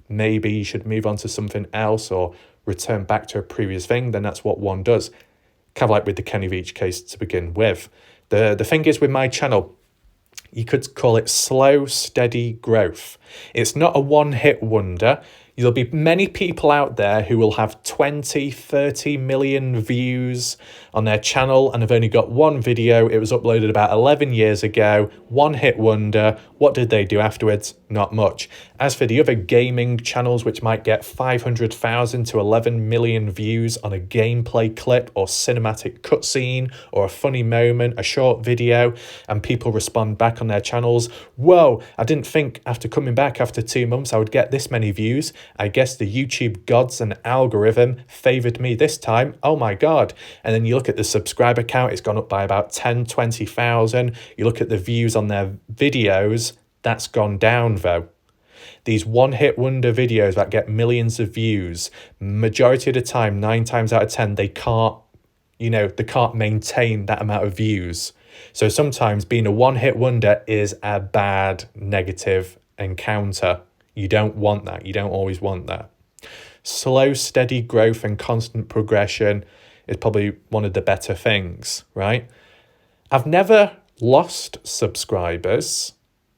maybe you should move on to something else or return back to a previous thing, then that's what one does. Kind of like with the Kenny Veach case to begin with. The thing is with my channel, you could call it slow, steady growth. It's not a one-hit wonder. There'll be many people out there who will have 20, 30 million views on their channel and have only got one video. It was uploaded about 11 years ago. One hit wonder. What did they do afterwards? Not much. As for the other gaming channels, which might get 500,000 to 11 million views on a gameplay clip or cinematic cutscene or a funny moment, a short video, and people respond back on their channels, whoa, I didn't think after coming back after 2 months I would get this many views. I guess the YouTube gods and algorithm favored me this time. Oh my God. And then you look at the subscriber count, it's gone up by about 10, 20,000. You look at the views on their videos, that's gone down though. These one-hit wonder videos that get millions of views, majority of the time, 9 times out of 10, they can't maintain that amount of views. So sometimes being a one-hit wonder is a bad negative encounter. You don't want that. You don't always want that. Slow, steady growth and constant progression is probably one of the better things, right? I've never lost subscribers,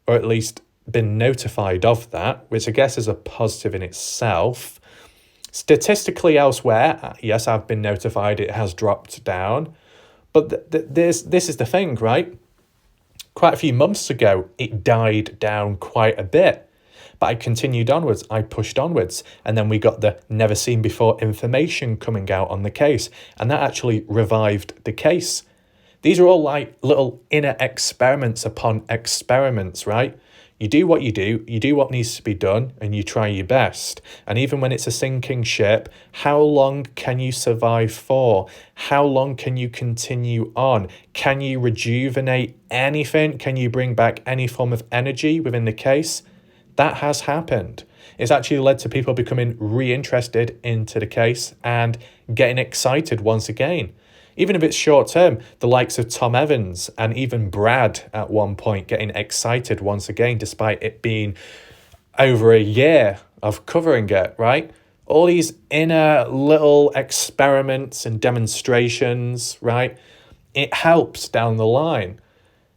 or at least been notified of that, which I guess is a positive in itself. Statistically elsewhere, yes, I've been notified it has dropped down. But this is the thing, right? Quite a few months ago, it died down quite a bit. But I continued onwards, I pushed onwards, and then we got the never seen before information coming out on the case, and that actually revived the case. These are all like little inner experiments upon experiments, right? You do what you do what needs to be done, and you try your best. And even when it's a sinking ship, how long can you survive for? How long can you continue on? Can you rejuvenate anything? Can you bring back any form of energy within the case? That has happened. It's actually led to people becoming reinterested into the case and getting excited once again. Even if it's short term, the likes of Tom Evans and even Brad at one point getting excited once again, despite it being over a year of covering it, right? all these inner little experiments and demonstrations, right? It helps down the line.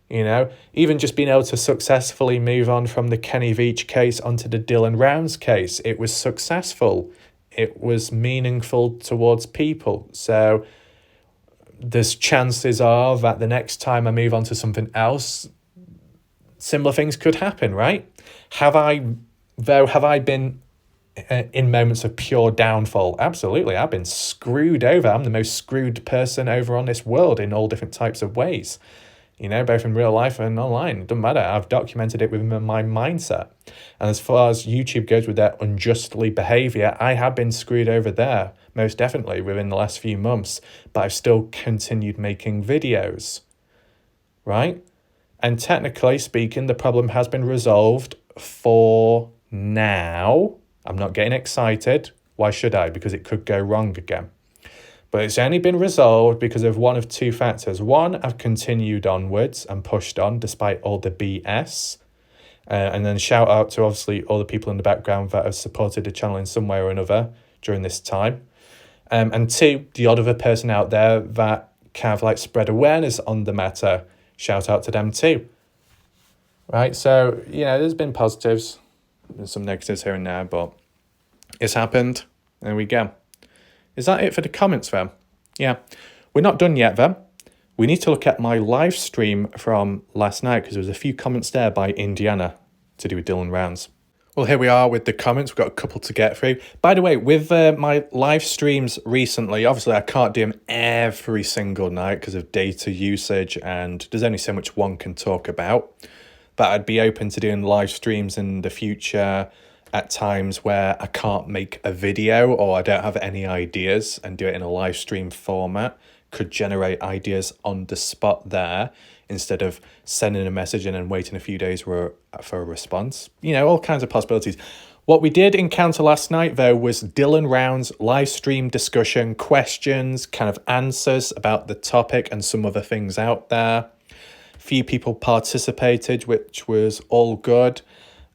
You know, even just being able to successfully move on from the Kenny Veach case onto the Dylan Rounds case, it was successful. It was meaningful towards people. So there's chances are that the next time I move on to something else, similar things could happen, right? Have I been in moments of pure downfall? Absolutely. I've been screwed over. I'm the most screwed person over on this world in all different types of ways. You know, both in real life and online. It doesn't matter. I've documented it within my mindset. And as far as YouTube goes with their unjustly behaviour, I have been screwed over there, most definitely, within the last few months. But I've still continued making videos, right? And technically speaking, the problem has been resolved for now. I'm not getting excited. Why should I? Because it could go wrong again. But it's only been resolved because of one of two factors. One, I've continued onwards and pushed on despite all the BS. And then shout out to obviously all the people in the background that have supported the channel in some way or another during this time. And two, the odd other person out there that kind of like spread awareness on the matter. Shout out to them too. Right, so, you know, there's been positives. There's some negatives here and there, but it's happened. There we go. Is that it for the comments then? Yeah. We're not done yet then. We need to look at my live stream from last night because there was a few comments there by Indiana to do with Dylan Rounds. Well, here we are with the comments. We've got a couple to get through. By the way, with my live streams recently, obviously I can't do them every single night because of data usage and there's only so much one can talk about. But I'd be open to doing live streams in the future at times where I can't make a video or I don't have any ideas and do it in a live stream format. Could generate ideas on the spot there instead of sending a message and then waiting a few days for a response. You know, all kinds of possibilities. What we did encounter last night, though, was Dylan Rounds live stream discussion, questions, kind of answers about the topic and some other things out there. Few people participated, which was all good.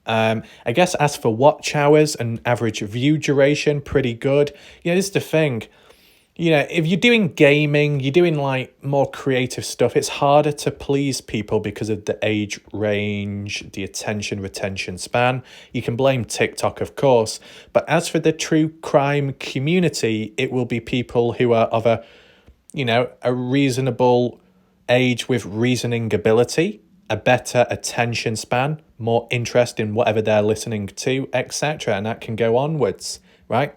I guess as for watch hours and average view duration, pretty good. You know, this is the thing. You know, if you're doing gaming, you're doing like more creative stuff, it's harder to please people because of the age range, the attention retention span. You can blame TikTok, of course. But as for the true crime community, it will be people who are of a reasonable age with reasoning ability, a better attention span, more interest in whatever they're listening to, etc. And that can go onwards, right?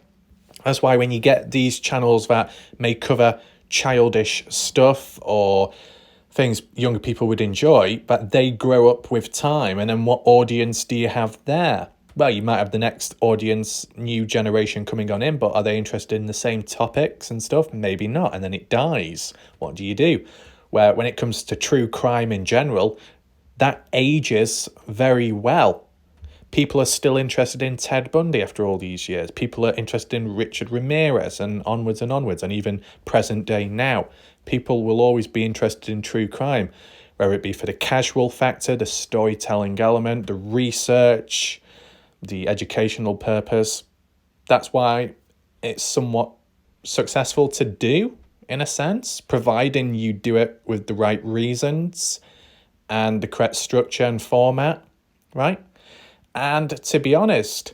That's why when you get these channels that may cover childish stuff or things younger people would enjoy, but they grow up with time. And then what audience do you have there? Well, you might have the next audience, new generation coming on in, but are they interested in the same topics and stuff? Maybe not. And then it dies. What do you do? Where when it comes to true crime in general, that ages very well. People are still interested in Ted Bundy after all these years. People are interested in Richard Ramirez and onwards, and even present day now. People will always be interested in true crime, whether it be for the casual factor, the storytelling element, the research, the educational purpose. That's why it's somewhat successful to do, in a sense, providing you do it with the right reasons and the correct structure and format, right? And to be honest,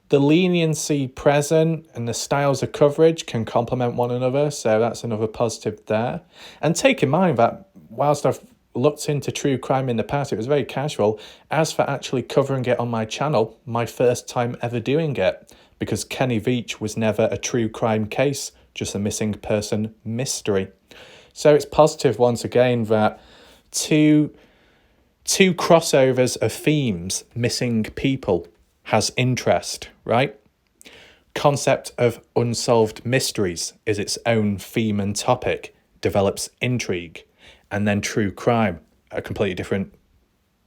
the leniency present and the styles of coverage can complement one another, so that's another positive there. And take in mind that whilst I've looked into true crime in the past, it was very casual. As for actually covering it on my channel, my first time ever doing it, because Kenny Veach was never a true crime case, just a missing person mystery. So it's positive once again that two crossovers of themes, missing people, has interest, right? Concept of unsolved mysteries is its own theme and topic, develops intrigue, and then true crime, a completely different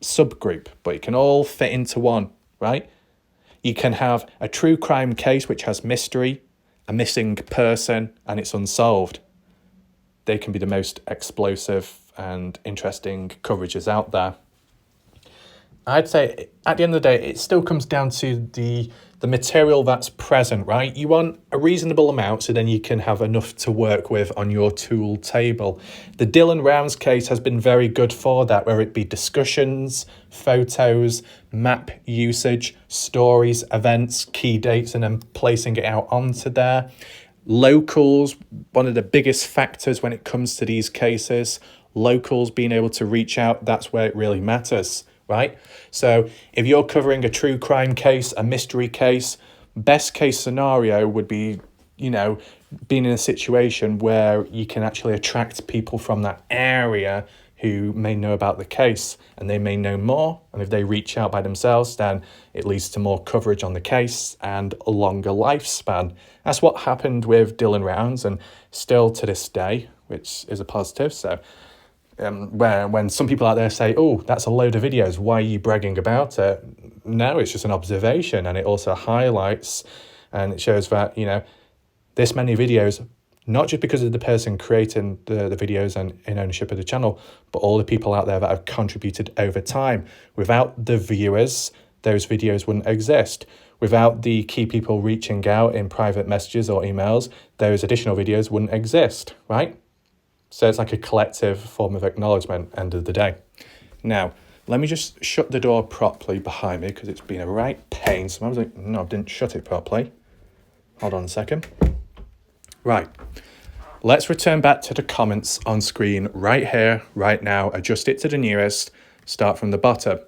subgroup, but it can all fit into one, right? You can have a true crime case which has mystery, a missing person, and it's unsolved. They can be the most explosive and interesting coverages out there. I'd say at the end of the day, it still comes down to the material that's present, right? You want a reasonable amount so then you can have enough to work with on your tool table. The Dylan Rounds case has been very good for that, whether it be discussions, photos, map usage, stories, events, key dates, and then placing it out onto there. Locals, one of the biggest factors when it comes to these cases. Locals being able to reach out, that's where it really matters, right? So if you're covering a true crime case, a mystery case, best case scenario would be, you know, being in a situation where you can actually attract people from that area who may know about the case, and they may know more. And if they reach out by themselves, then it leads to more coverage on the case and a longer lifespan. That's what happened with Dylan Rounds, and still to this day, which is a positive. So when some people out there say, oh, that's a load of videos, why are you bragging about it? No, it's just an observation, and it also highlights and it shows that, you know, this many videos, not just because of the person creating the videos and in ownership of the channel, but all the people out there that have contributed over time. Without the viewers, those videos wouldn't exist. Without the key people reaching out in private messages or emails, those additional videos wouldn't exist, right? So it's like a collective form of acknowledgement, end of the day. Now, let me just shut the door properly behind me because it's been a right pain. So I was like, no, I didn't shut it properly. Hold on a second. Right. Let's return back to the comments on screen right here, right now. Adjust it to the nearest. Start from the bottom.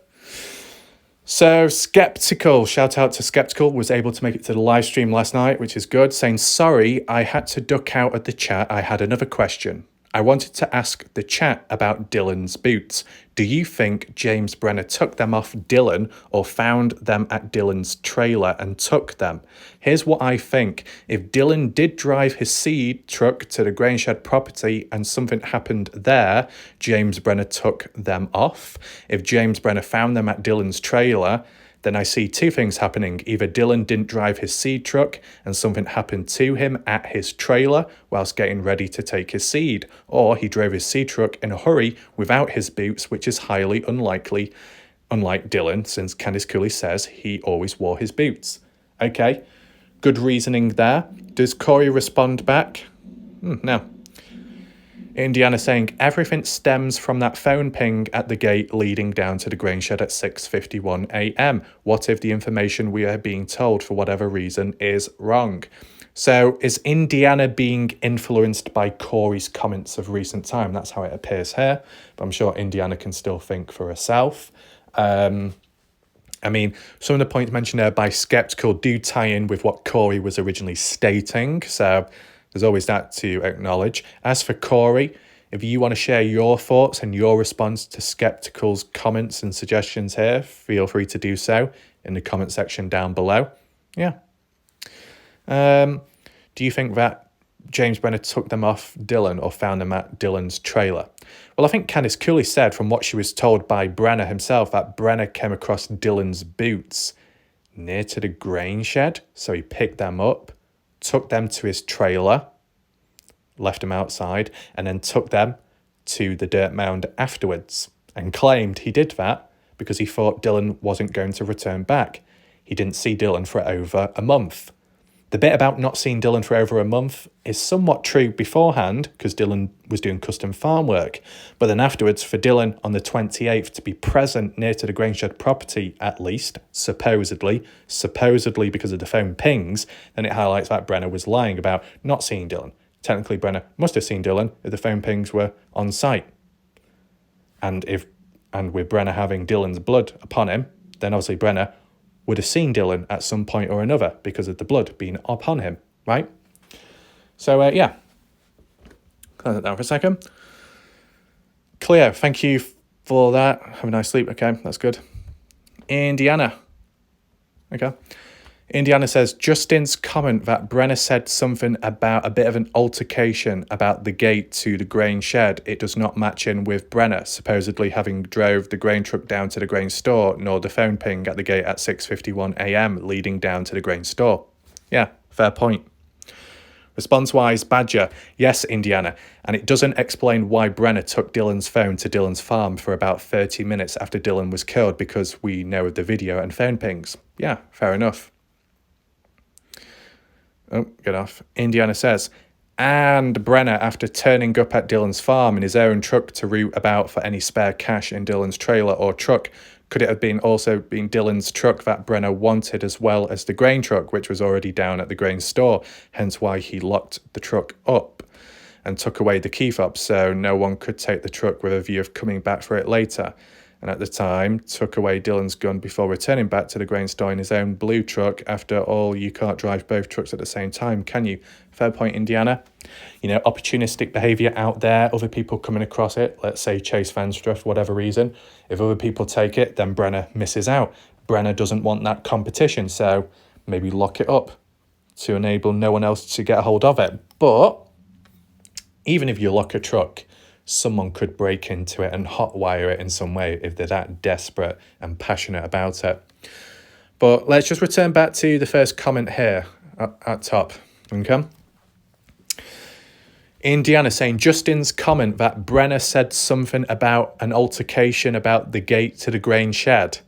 So Skeptical, shout out to Skeptical, was able to make it to the live stream last night, which is good, saying, sorry, I had to duck out of the chat. I had another question. I wanted to ask the chat about Dylan's boots. Do you think James Brenner took them off Dylan or found them at Dylan's trailer and took them? Here's what I think. If Dylan did drive his seed truck to the Grainshed property and something happened there, James Brenner took them off. If James Brenner found them at Dylan's trailer, then I see two things happening. Either Dylan didn't drive his seed truck and something happened to him at his trailer whilst getting ready to take his seed, or he drove his seed truck in a hurry without his boots, which is highly unlikely, unlike Dylan, since Candice Cooley says he always wore his boots. Okay, good reasoning there. Does Corey respond back? No. Indiana saying, everything stems from that phone ping at the gate leading down to the grain shed at 6:51 a.m. What if the information we are being told for whatever reason is wrong? So is Indiana being influenced by Corey's comments of recent time? That's how it appears here, but I'm sure Indiana can still think for herself. I mean, some of the points mentioned there by Skeptical do tie in with what Corey was originally stating, so there's always that to acknowledge. As for Corey, if you want to share your thoughts and your response to Skeptical's comments and suggestions here, feel free to do so in the comment section down below. Yeah. Do you think that James Brenner took them off Dylan or found them at Dylan's trailer? Well, I think Candice Cooley said from what she was told by Brenner himself that Brenner came across Dylan's boots near to the grain shed, so he picked them up, took them to his trailer, left them outside, and then took them to the dirt mound afterwards, and claimed he did that because he thought Dylan wasn't going to return back. He didn't see Dylan for over a month. The bit about not seeing Dylan for over a month is somewhat true beforehand because Dylan was doing custom farm work. But then afterwards, for Dylan on the 28th to be present near to the Grainshed property, at least, supposedly because of the phone pings, then it highlights that Brenner was lying about not seeing Dylan. Technically, Brenner must have seen Dylan if the phone pings were on site. And with Brenner having Dylan's blood upon him, then obviously Brenner would have seen Dylan at some point or another because of the blood being upon him, right? So, yeah. Close that down for a second. Cleo, thank you for that. Have a nice sleep. Okay, that's good. Indiana. Okay. Indiana says, Justin's comment that Brenner said something about a bit of an altercation about the gate to the grain shed, it does not match in with Brenner supposedly having drove the grain truck down to the grain store, nor the phone ping at the gate at 6:51 a.m. leading down to the grain store. Yeah, fair point. Response-wise, Badger, yes, Indiana. And it doesn't explain why Brenner took Dylan's phone to Dylan's farm for about 30 minutes after Dylan was killed, because we know of the video and phone pings. Yeah, fair enough. Oh, get off. Indiana says, and Brenner, after turning up at Dylan's farm in his own truck to root about for any spare cash in Dylan's trailer or truck, could it have been also been Dylan's truck that Brenner wanted, as well as the grain truck, which was already down at the grain store, hence why he locked the truck up and took away the key fob so no one could take the truck with a view of coming back for it later, and at the time took away Dylan's gun before returning back to the grain store in his own blue truck. After all, you can't drive both trucks at the same time, can you? Fair point, Indiana. You know, opportunistic behaviour out there, other people coming across it, let's say Chase Vanstra for whatever reason. If other people take it, then Brenner misses out. Brenner doesn't want that competition, so maybe lock it up to enable no one else to get a hold of it. But even if you lock a truck, someone could break into it and hotwire it in some way if they're that desperate and passionate about it. But let's just return back to the first comment here at top. Okay. Indiana saying Justin's comment that Brenner said something about an altercation about the gate to the grain shed.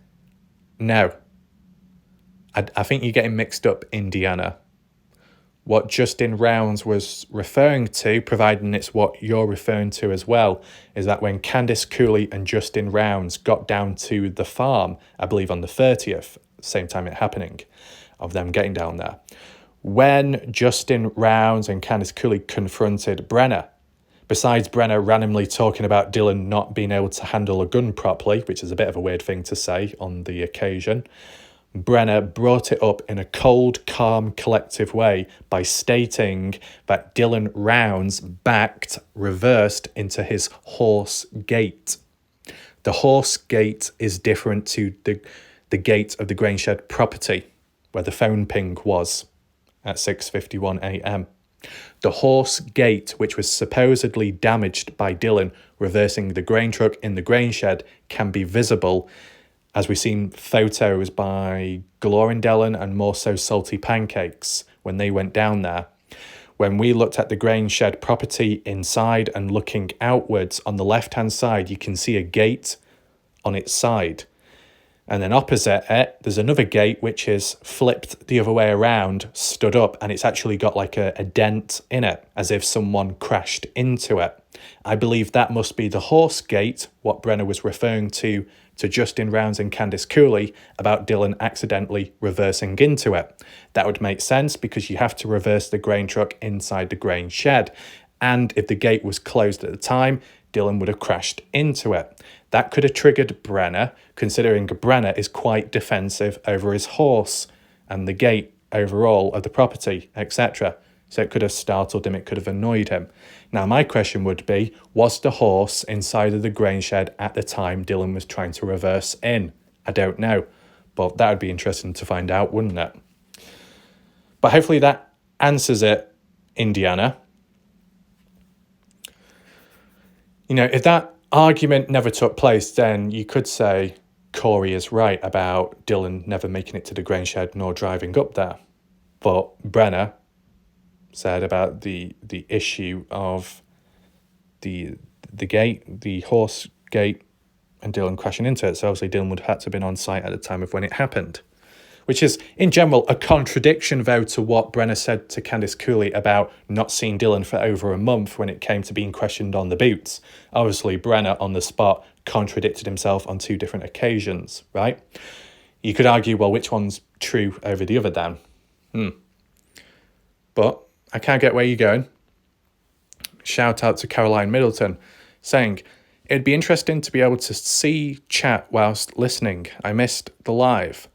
No. I think you're getting mixed up, Indiana. What Justin Rounds was referring to, providing it's what you're referring to as well, is that when Candice Cooley and Justin Rounds got down to the farm, I believe on the 30th, same time it happening, of them getting down there, when Justin Rounds and Candice Cooley confronted Brenner, besides Brenner randomly talking about Dylan not being able to handle a gun properly, which is a bit of a weird thing to say on the occasion, Brenner brought it up in a cold, calm, collective way by stating that Dylan Rounds backed, reversed into his horse gate. The horse gate is different to the gate of the grain shed property, where the phone ping was at 6:51 a.m. The horse gate, which was supposedly damaged by Dylan reversing the grain truck in the grain shed, can be visible, as we've seen photos by Glorin Dylan and more so Salty Pancakes when they went down there. When we looked at the grain shed property inside and looking outwards on the left-hand side, you can see a gate on its side. And then opposite it, there's another gate which is flipped the other way around, stood up, and it's actually got like a dent in it, as if someone crashed into it. I believe that must be the horse gate, what Brenner was referring to Justin Rounds and Candice Cooley about Dylan accidentally reversing into it. That would make sense because you have to reverse the grain truck inside the grain shed. And if the gate was closed at the time, Dylan would have crashed into it. That could have triggered Brenner, considering Brenner is quite defensive over his horse and the gate overall of the property, etc. So it could have startled him, it could have annoyed him. Now, my question would be, was the horse inside of the grain shed at the time Dylan was trying to reverse in? I don't know, but that would be interesting to find out, wouldn't it? But hopefully that answers it, Indiana. You know, if that argument never took place, then you could say Corey is right about Dylan never making it to the grain shed nor driving up there. But Brenner said about the issue of the gate, the horse gate, and Dylan crashing into it. So obviously Dylan would have had to have been on site at the time of when it happened. Which is, in general, a contradiction, though, to what Brenner said to Candice Cooley about not seeing Dylan for over a month when it came to being questioned on the boots. Obviously, Brenner, on the spot, contradicted himself on two different occasions, right? You could argue, well, which one's true over the other then? But I can't get where you're going. Shout out to Caroline Middleton, saying, it'd be interesting to be able to see chat whilst listening. I missed the live.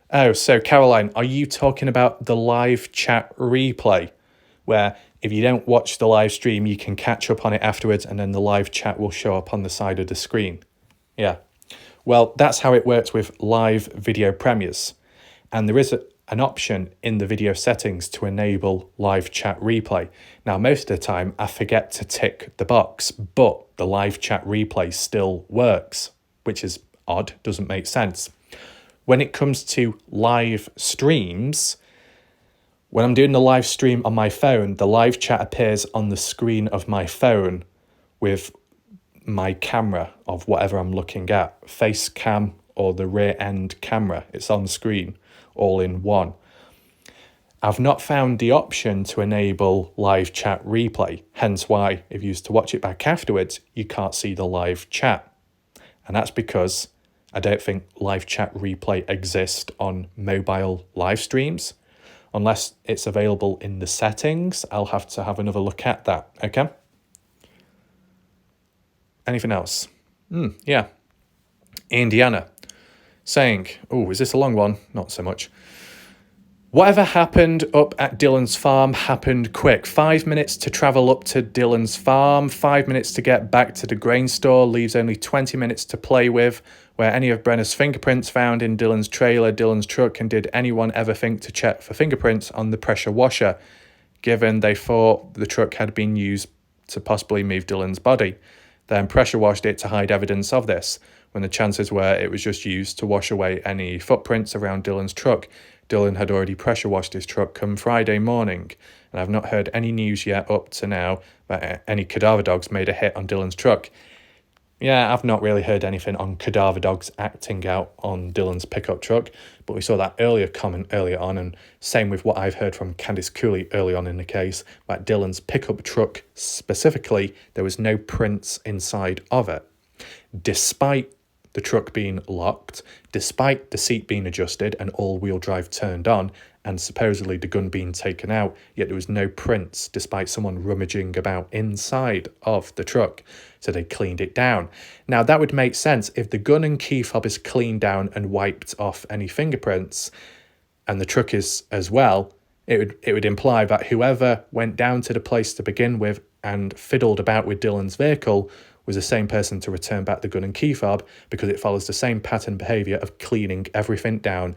Oh, so Caroline, are you talking about the live chat replay, where if you don't watch the live stream, you can catch up on it afterwards and then the live chat will show up on the side of the screen? Yeah. Well, that's how it works with live video premieres. And there is an option in the video settings to enable live chat replay. Now, most of the time, I forget to tick the box, but the live chat replay still works, which is odd, doesn't make sense. When it comes to live streams, When I'm doing the live stream on my phone, the live chat appears on the screen of my phone with my camera of whatever I'm looking at, face cam or the rear end camera. It's on screen, all in one. I've not found the option to enable live chat replay, hence why if you used to watch it back afterwards, you can't see the live chat. And that's because I don't think live chat replay exists on mobile live streams. Unless it's available in the settings, I'll have to have another look at that, okay? Anything else? Yeah. Indiana saying, oh, is this a long one? Not so much. Whatever happened up at Dylan's farm happened quick. 5 minutes to travel up to Dylan's farm, 5 minutes to get back to the grain store, leaves only 20 minutes to play with. Were any of Brenna's fingerprints found in Dylan's trailer, Dylan's truck, and did anyone ever think to check for fingerprints on the pressure washer, given they thought the truck had been used to possibly move Dylan's body? Then pressure washed it to hide evidence of this, when the chances were it was just used to wash away any footprints around Dylan's truck. Dylan had already pressure washed his truck come Friday morning, and I've not heard any news yet up to now that any cadaver dogs made a hit on Dylan's truck. Yeah, I've not really heard anything on cadaver dogs acting out on Dylan's pickup truck, but we saw that earlier comment earlier on, and same with what I've heard from Candice Cooley early on in the case, that Dylan's pickup truck specifically, there was no prints inside of it. Despite the truck being locked, despite the seat being adjusted and all-wheel drive turned on, and supposedly the gun being taken out, yet there was no prints, despite someone rummaging about inside of the truck. So they cleaned it down. Now, that would make sense if the gun and key fob is cleaned down and wiped off any fingerprints, and the truck is as well. It would imply that whoever went down to the place to begin with and fiddled about with Dylan's vehicle was the same person to return back the gun and key fob, because it follows the same pattern behaviour of cleaning everything down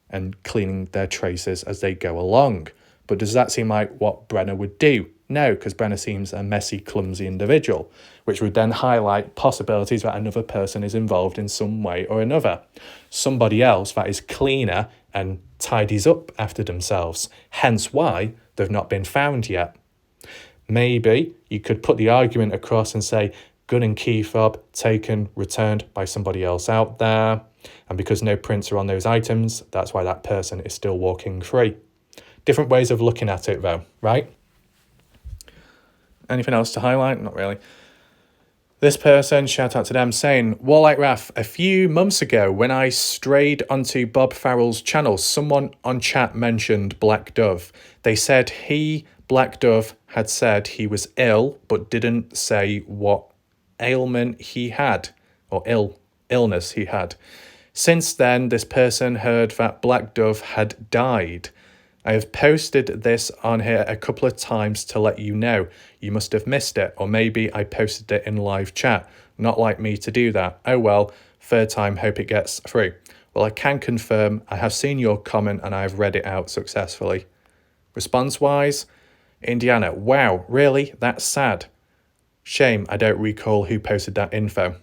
and cleaning their traces as they go along. But does that seem like what Brenna would do? No, because Brenna seems a messy, clumsy individual, which would then highlight possibilities that another person is involved in some way or another. Somebody else that is cleaner and tidies up after themselves, hence why they've not been found yet. Maybe you could put the argument across and say, gun and key fob taken, returned by somebody else out there. And because no prints are on those items, that's why that person is still walking free. Different ways of looking at it though, right? Anything else to highlight? Not really. This person, shout out to them, saying, WarLike Raf, a few months ago when I strayed onto Bob Farrell's channel, someone on chat mentioned Black Dove. They said Black Dove, had said he was ill, but didn't say what ailment he had, or illness he had. Since then, this person heard that Black Dove had died. I have posted this on here a couple of times to let you know. You must have missed it, or maybe I posted it in live chat. Not like me to do that. Oh well, third time, hope it gets through. Well, I can confirm I have seen your comment and I have read it out successfully. Response-wise, Indiana, wow, really? That's sad. Shame I don't recall who posted that info.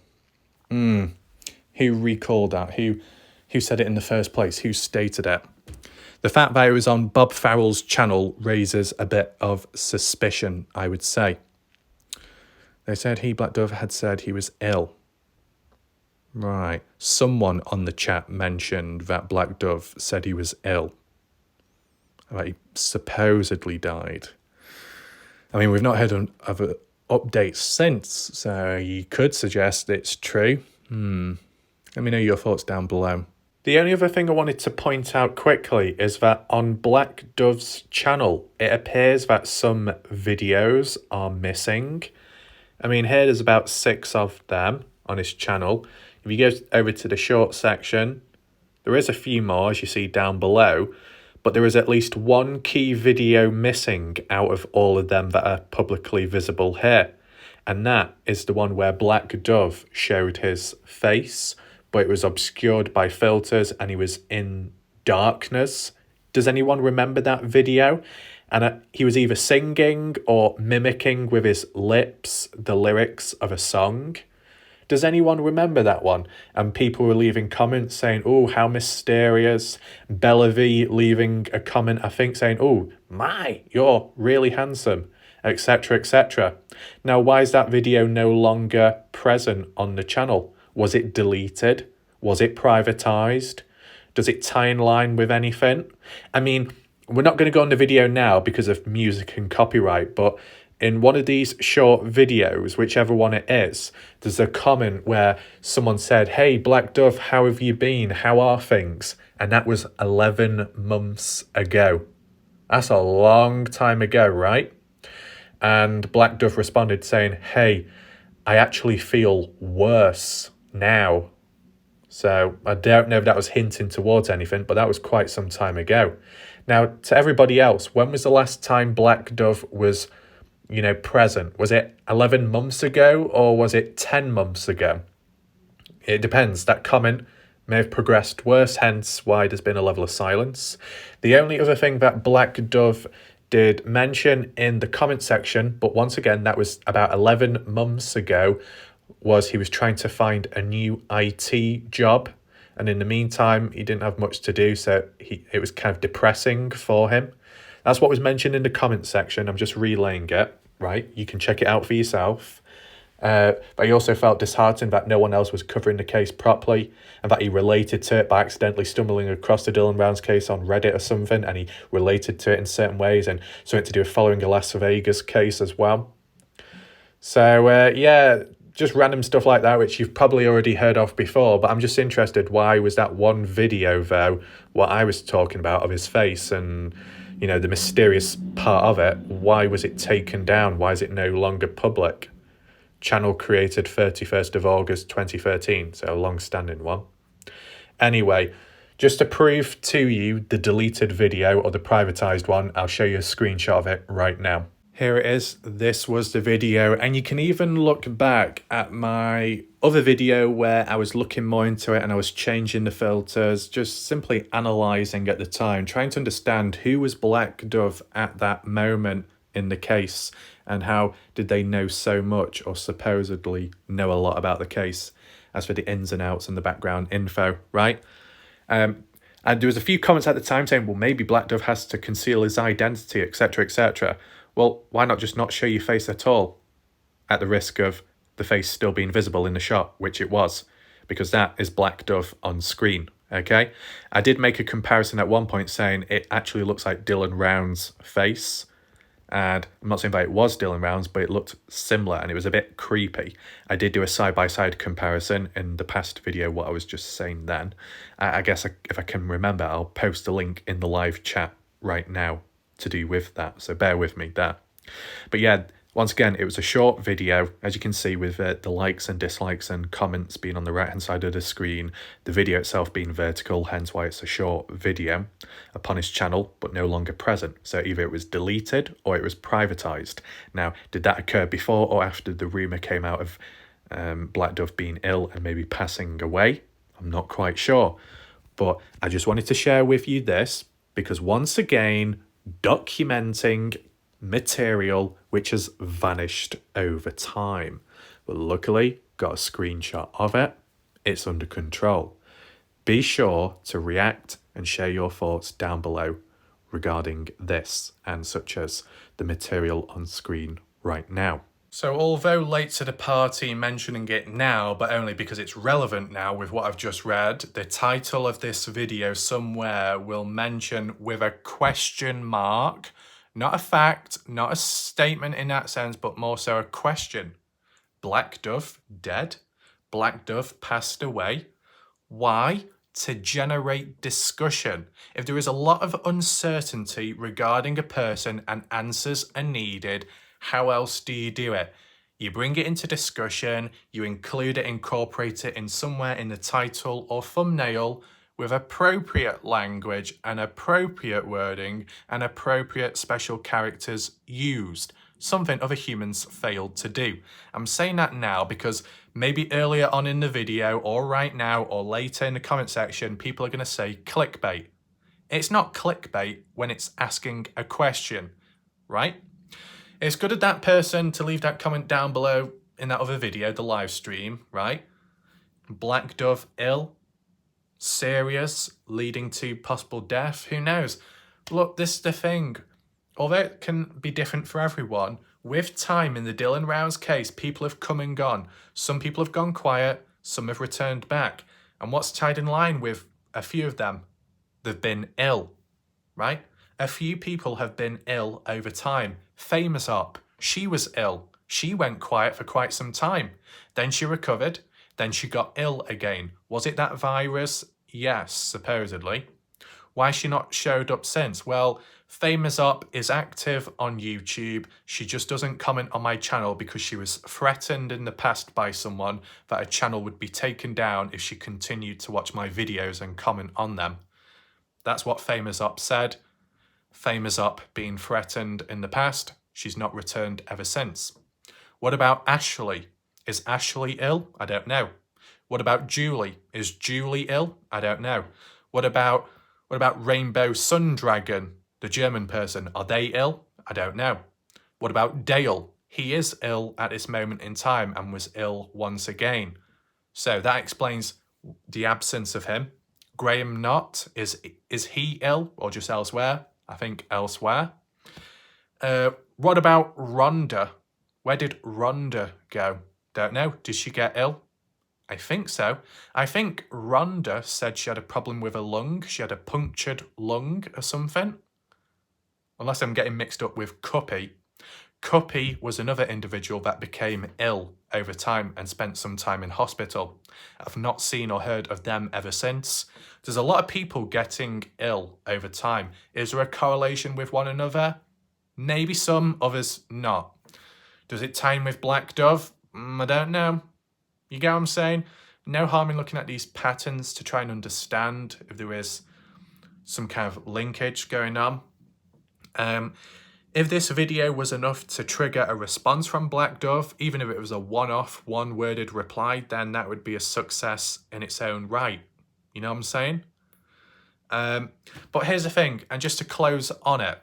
Who recalled that? Who said it in the first place? Who stated it? The fact that it was on Bob Farrell's channel raises a bit of suspicion, I would say. They said Black Dove, had said he was ill. Right. Someone on the chat mentioned that Black Dove said he was ill. That he supposedly died. I mean, we've not heard of updates since, so you could suggest it's true. Let me know your thoughts down below. The only other thing I wanted to point out quickly is that on Black Dove's channel, it appears that some videos are missing. I mean, here there's about 6 of them on his channel. If you go over to the short section, there is a few more, as you see down below, but there is at least one key video missing out of all of them that are publicly visible here. And that is the one where Black Dove showed his face, but it was obscured by filters and he was in darkness. Does anyone remember that video? And he was either singing or mimicking with his lips the lyrics of a song. Does anyone remember that one? And people were leaving comments saying, oh, how mysterious. Bella V leaving a comment, I think, saying, oh, my, you're really handsome, etc., etc. Now, why is that video no longer present on the channel? Was it deleted? Was it privatized? Does it tie in line with anything? I mean, we're not going to go on the video now because of music and copyright, but in one of these short videos, whichever one it is, there's a comment where someone said, hey, Black Dove, how have you been? How are things? And that was 11 months ago. That's a long time ago, right? And Black Dove responded saying, hey, I actually feel worse now. So I don't know if that was hinting towards anything, but that was quite some time ago. Now, to everybody else, when was the last time Black Dove was, present? Was it 11 months ago or was it 10 months ago? It depends. That comment may have progressed worse, hence why there's been a level of silence. The only other thing that Black Dove did mention in the comment section, but once again, that was about 11 months ago, was he was trying to find a new IT job. And in the meantime, he didn't have much to do, so it was kind of depressing for him. That's what was mentioned in the comment section. I'm just relaying it, right? You can check it out for yourself. But he also felt disheartened that no one else was covering the case properly and that he related to it by accidentally stumbling across the Dylan Rounds case on Reddit or something, and he related to it in certain ways and something to do with following a Las Vegas case as well. So, yeah, just random stuff like that, which you've probably already heard of before, but I'm just interested, why was that one video, though, what I was talking about of his face and, the mysterious part of it, why was it taken down? Why is it no longer public? Channel created 31st of August 2013, so a long-standing one. Anyway, just to prove to you the deleted video or the privatized one, I'll show you a screenshot of it right now. Here it is. This was the video, and you can even look back at my other video where I was looking more into it and I was changing the filters, just simply analysing at the time, trying to understand who was Black Dove at that moment in the case and how did they know so much or supposedly know a lot about the case as for the ins and outs and the background info, right? And there was a few comments at the time saying, well, maybe Black Dove has to conceal his identity, etc., etc. Well, why not just not show your face at all at the risk of the face still being visible in the shot, which it was, because that is Black Dove on screen, okay? I did make a comparison at one point saying it actually looks like Dylan Rounds' face, and I'm not saying that it was Dylan Rounds, but it looked similar and it was a bit creepy. I did do a side-by-side comparison in the past video, what I was just saying then. I guess if I can remember, I'll post a link in the live chat right now to do with that, so bear with me there. But yeah, once again, it was a short video, as you can see, with the likes and dislikes and comments being on the right hand side of the screen, the video itself being vertical, hence why it's a short video upon his channel, but no longer present. So either it was deleted or it was privatized. Now, did that occur before or after the rumor came out of Black Dove being ill and maybe passing away? I'm not quite sure, but I just wanted to share with you this because once again, documenting material which has vanished over time. But luckily, got a screenshot of it. It's under control. Be sure to react and share your thoughts down below regarding this and such as the material on screen right now. So although late to the party mentioning it now, but only because it's relevant now with what I've just read, the title of this video somewhere will mention with a question mark, not a fact, not a statement in that sense, but more so a question. Black Dove dead? Black Dove passed away? Why? To generate discussion. If there is a lot of uncertainty regarding a person and answers are needed, how else do you do it? You bring it into discussion, you include it, incorporate it in somewhere in the title or thumbnail with appropriate language and appropriate wording and appropriate special characters used. Something other humans failed to do. I'm saying that now because maybe earlier on in the video or right now or later in the comment section, people are going to say clickbait. It's not clickbait when it's asking a question, right? It's good of that person to leave that comment down below in that other video, the live stream, right? Black Dove ill, serious, leading to possible death. Who knows? Look, this is the thing. Although it can be different for everyone, with time in the Dylan Rouse case, people have come and gone. Some people have gone quiet, some have returned back. And what's tied in line with a few of them? They've been ill, right? A few people have been ill over time. Famous Op, she was ill. She went quiet for quite some time. Then she recovered. Then she got ill again. Was it that virus? Yes, supposedly. Why has she not showed up since? Well, Famous Op is active on YouTube. She just doesn't comment on my channel because she was threatened in the past by someone that her channel would be taken down if she continued to watch my videos and comment on them. That's what Famous Op said. Famous Op being threatened in the past. She's not returned ever since. What about Ashley? Is Ashley ill? I don't know. What about Julie? Is Julie ill? I don't know. What about Rainbow Sun Dragon, the German person? Are they ill? I don't know. What about Dale? He is ill at this moment in time and was ill once again. So that explains the absence of him. Graham Knott, is he ill or just elsewhere? I think elsewhere. What about Rhonda? Where did Rhonda go? Don't know. Did she get ill? I think so. I think Rhonda said she had a problem with her lung. She had a punctured lung or something. Unless I'm getting mixed up with Cuppy. Cuppy was another individual that became ill over time and spent some time in hospital. I've not seen or heard of them ever since. There's a lot of people getting ill over time. Is there a correlation with one another? Maybe some, others not. Does it tie in with Black Dove? I don't know. You get what I'm saying? No harm in looking at these patterns to try and understand if there is some kind of linkage going on. If this video was enough to trigger a response from Black Dove, even if it was a one-off, one-worded reply, then that would be a success in its own right. You know what I'm saying? But here's the thing, and just to close on it,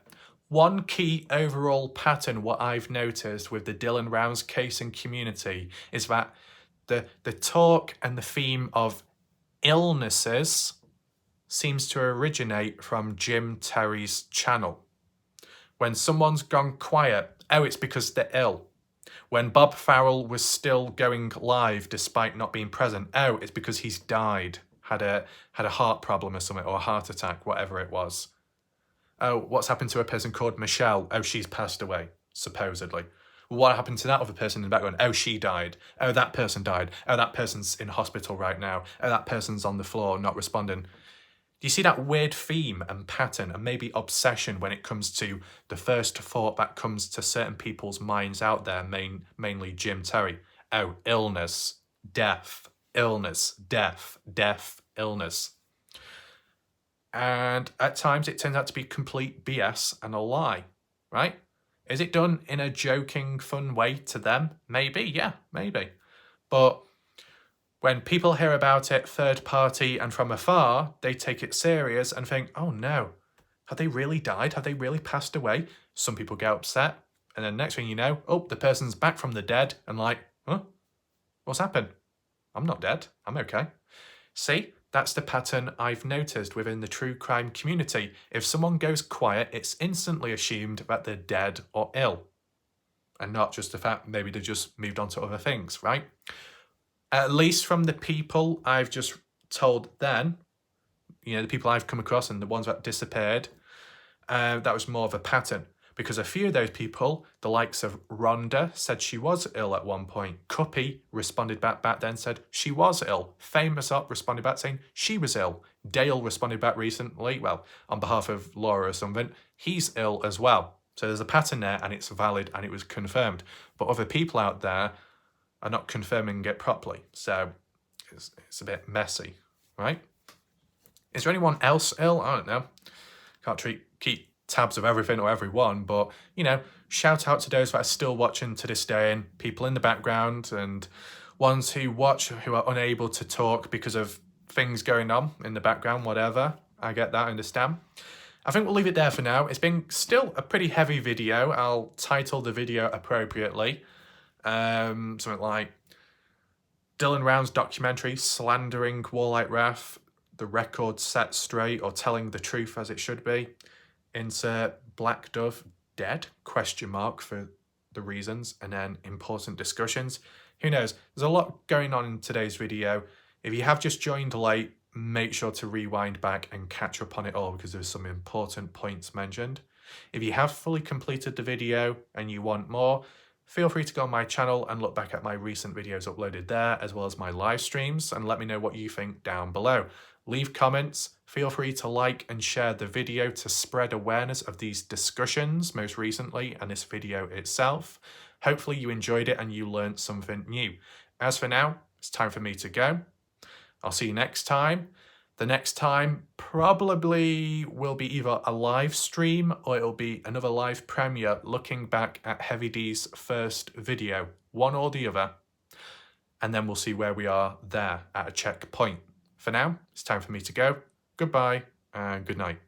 one key overall pattern what I've noticed with the Dylan Rouse case and community is that the talk and the theme of illnesses seems to originate from Jim Terry's channel. When someone's gone quiet, oh, it's because they're ill. When Bob Farrell was still going live despite not being present, oh, it's because he's died, had a heart problem or something, or a heart attack, whatever it was. Oh, what's happened to a person called Michelle? Oh, she's passed away, supposedly. What happened to that other person in the background? Oh, she died. Oh, that person died. Oh, that person's in hospital right now. Oh, that person's on the floor not responding. Do you see that weird theme and pattern and maybe obsession when it comes to the first thought that comes to certain people's minds out there, mainly Jim Terry? Oh, illness, death, illness, death, death, illness. And at times it turns out to be complete BS and a lie, right? Is it done in a joking, fun way to them? Maybe, yeah, maybe. But when people hear about it third party and from afar, they take it serious and think, oh no, have they really died? Have they really passed away? Some people get upset. And then next thing you know, oh, the person's back from the dead and like, huh? What's happened? I'm not dead. I'm okay. See? That's the pattern I've noticed within the true crime community. If someone goes quiet, it's instantly assumed that they're dead or ill. And not just the fact maybe they just moved on to other things, right? At least from the people I've just told then, you know, the people I've come across and the ones that disappeared, that was more of a pattern. Because a few of those people, the likes of Rhonda, said she was ill at one point. Cuppy responded back then, said she was ill. Famous Up responded back saying she was ill. Dale responded back recently, well, on behalf of Laura or something, he's ill as well. So there's a pattern there and it's valid and it was confirmed. But other people out there are not confirming it properly. So it's a bit messy, right? Is there anyone else ill? I don't know. Can't keep tabs of everything or everyone, but, you know, shout out to those that are still watching to this day and people in the background and ones who watch who are unable to talk because of things going on in the background, whatever. I get that, I understand. I think we'll leave it there for now. It's been still a pretty heavy video. I'll title the video appropriately. Something like Dylan Round's documentary, Slandering WarLike Ref, The Record Set Straight, or Telling the Truth as It Should Be. Insert Black Dove dead, ? For the reasons, and then important discussions. Who knows? There's a lot going on in today's video. If you have just joined late, make sure to rewind back and catch up on it all because there's some important points mentioned. If you have fully completed the video and you want more, feel free to go on my channel and look back at my recent videos uploaded there, as well as my live streams, and let me know what you think down below. Leave comments, feel free to like and share the video to spread awareness of these discussions most recently and this video itself. Hopefully you enjoyed it and you learned something new. As for now, it's time for me to go. I'll see you next time. The next time probably will be either a live stream or it'll be another live premiere looking back at Heavy D's first video, one or the other. And then we'll see where we are there at a checkpoint. For now, it's time for me to go. Goodbye and good night.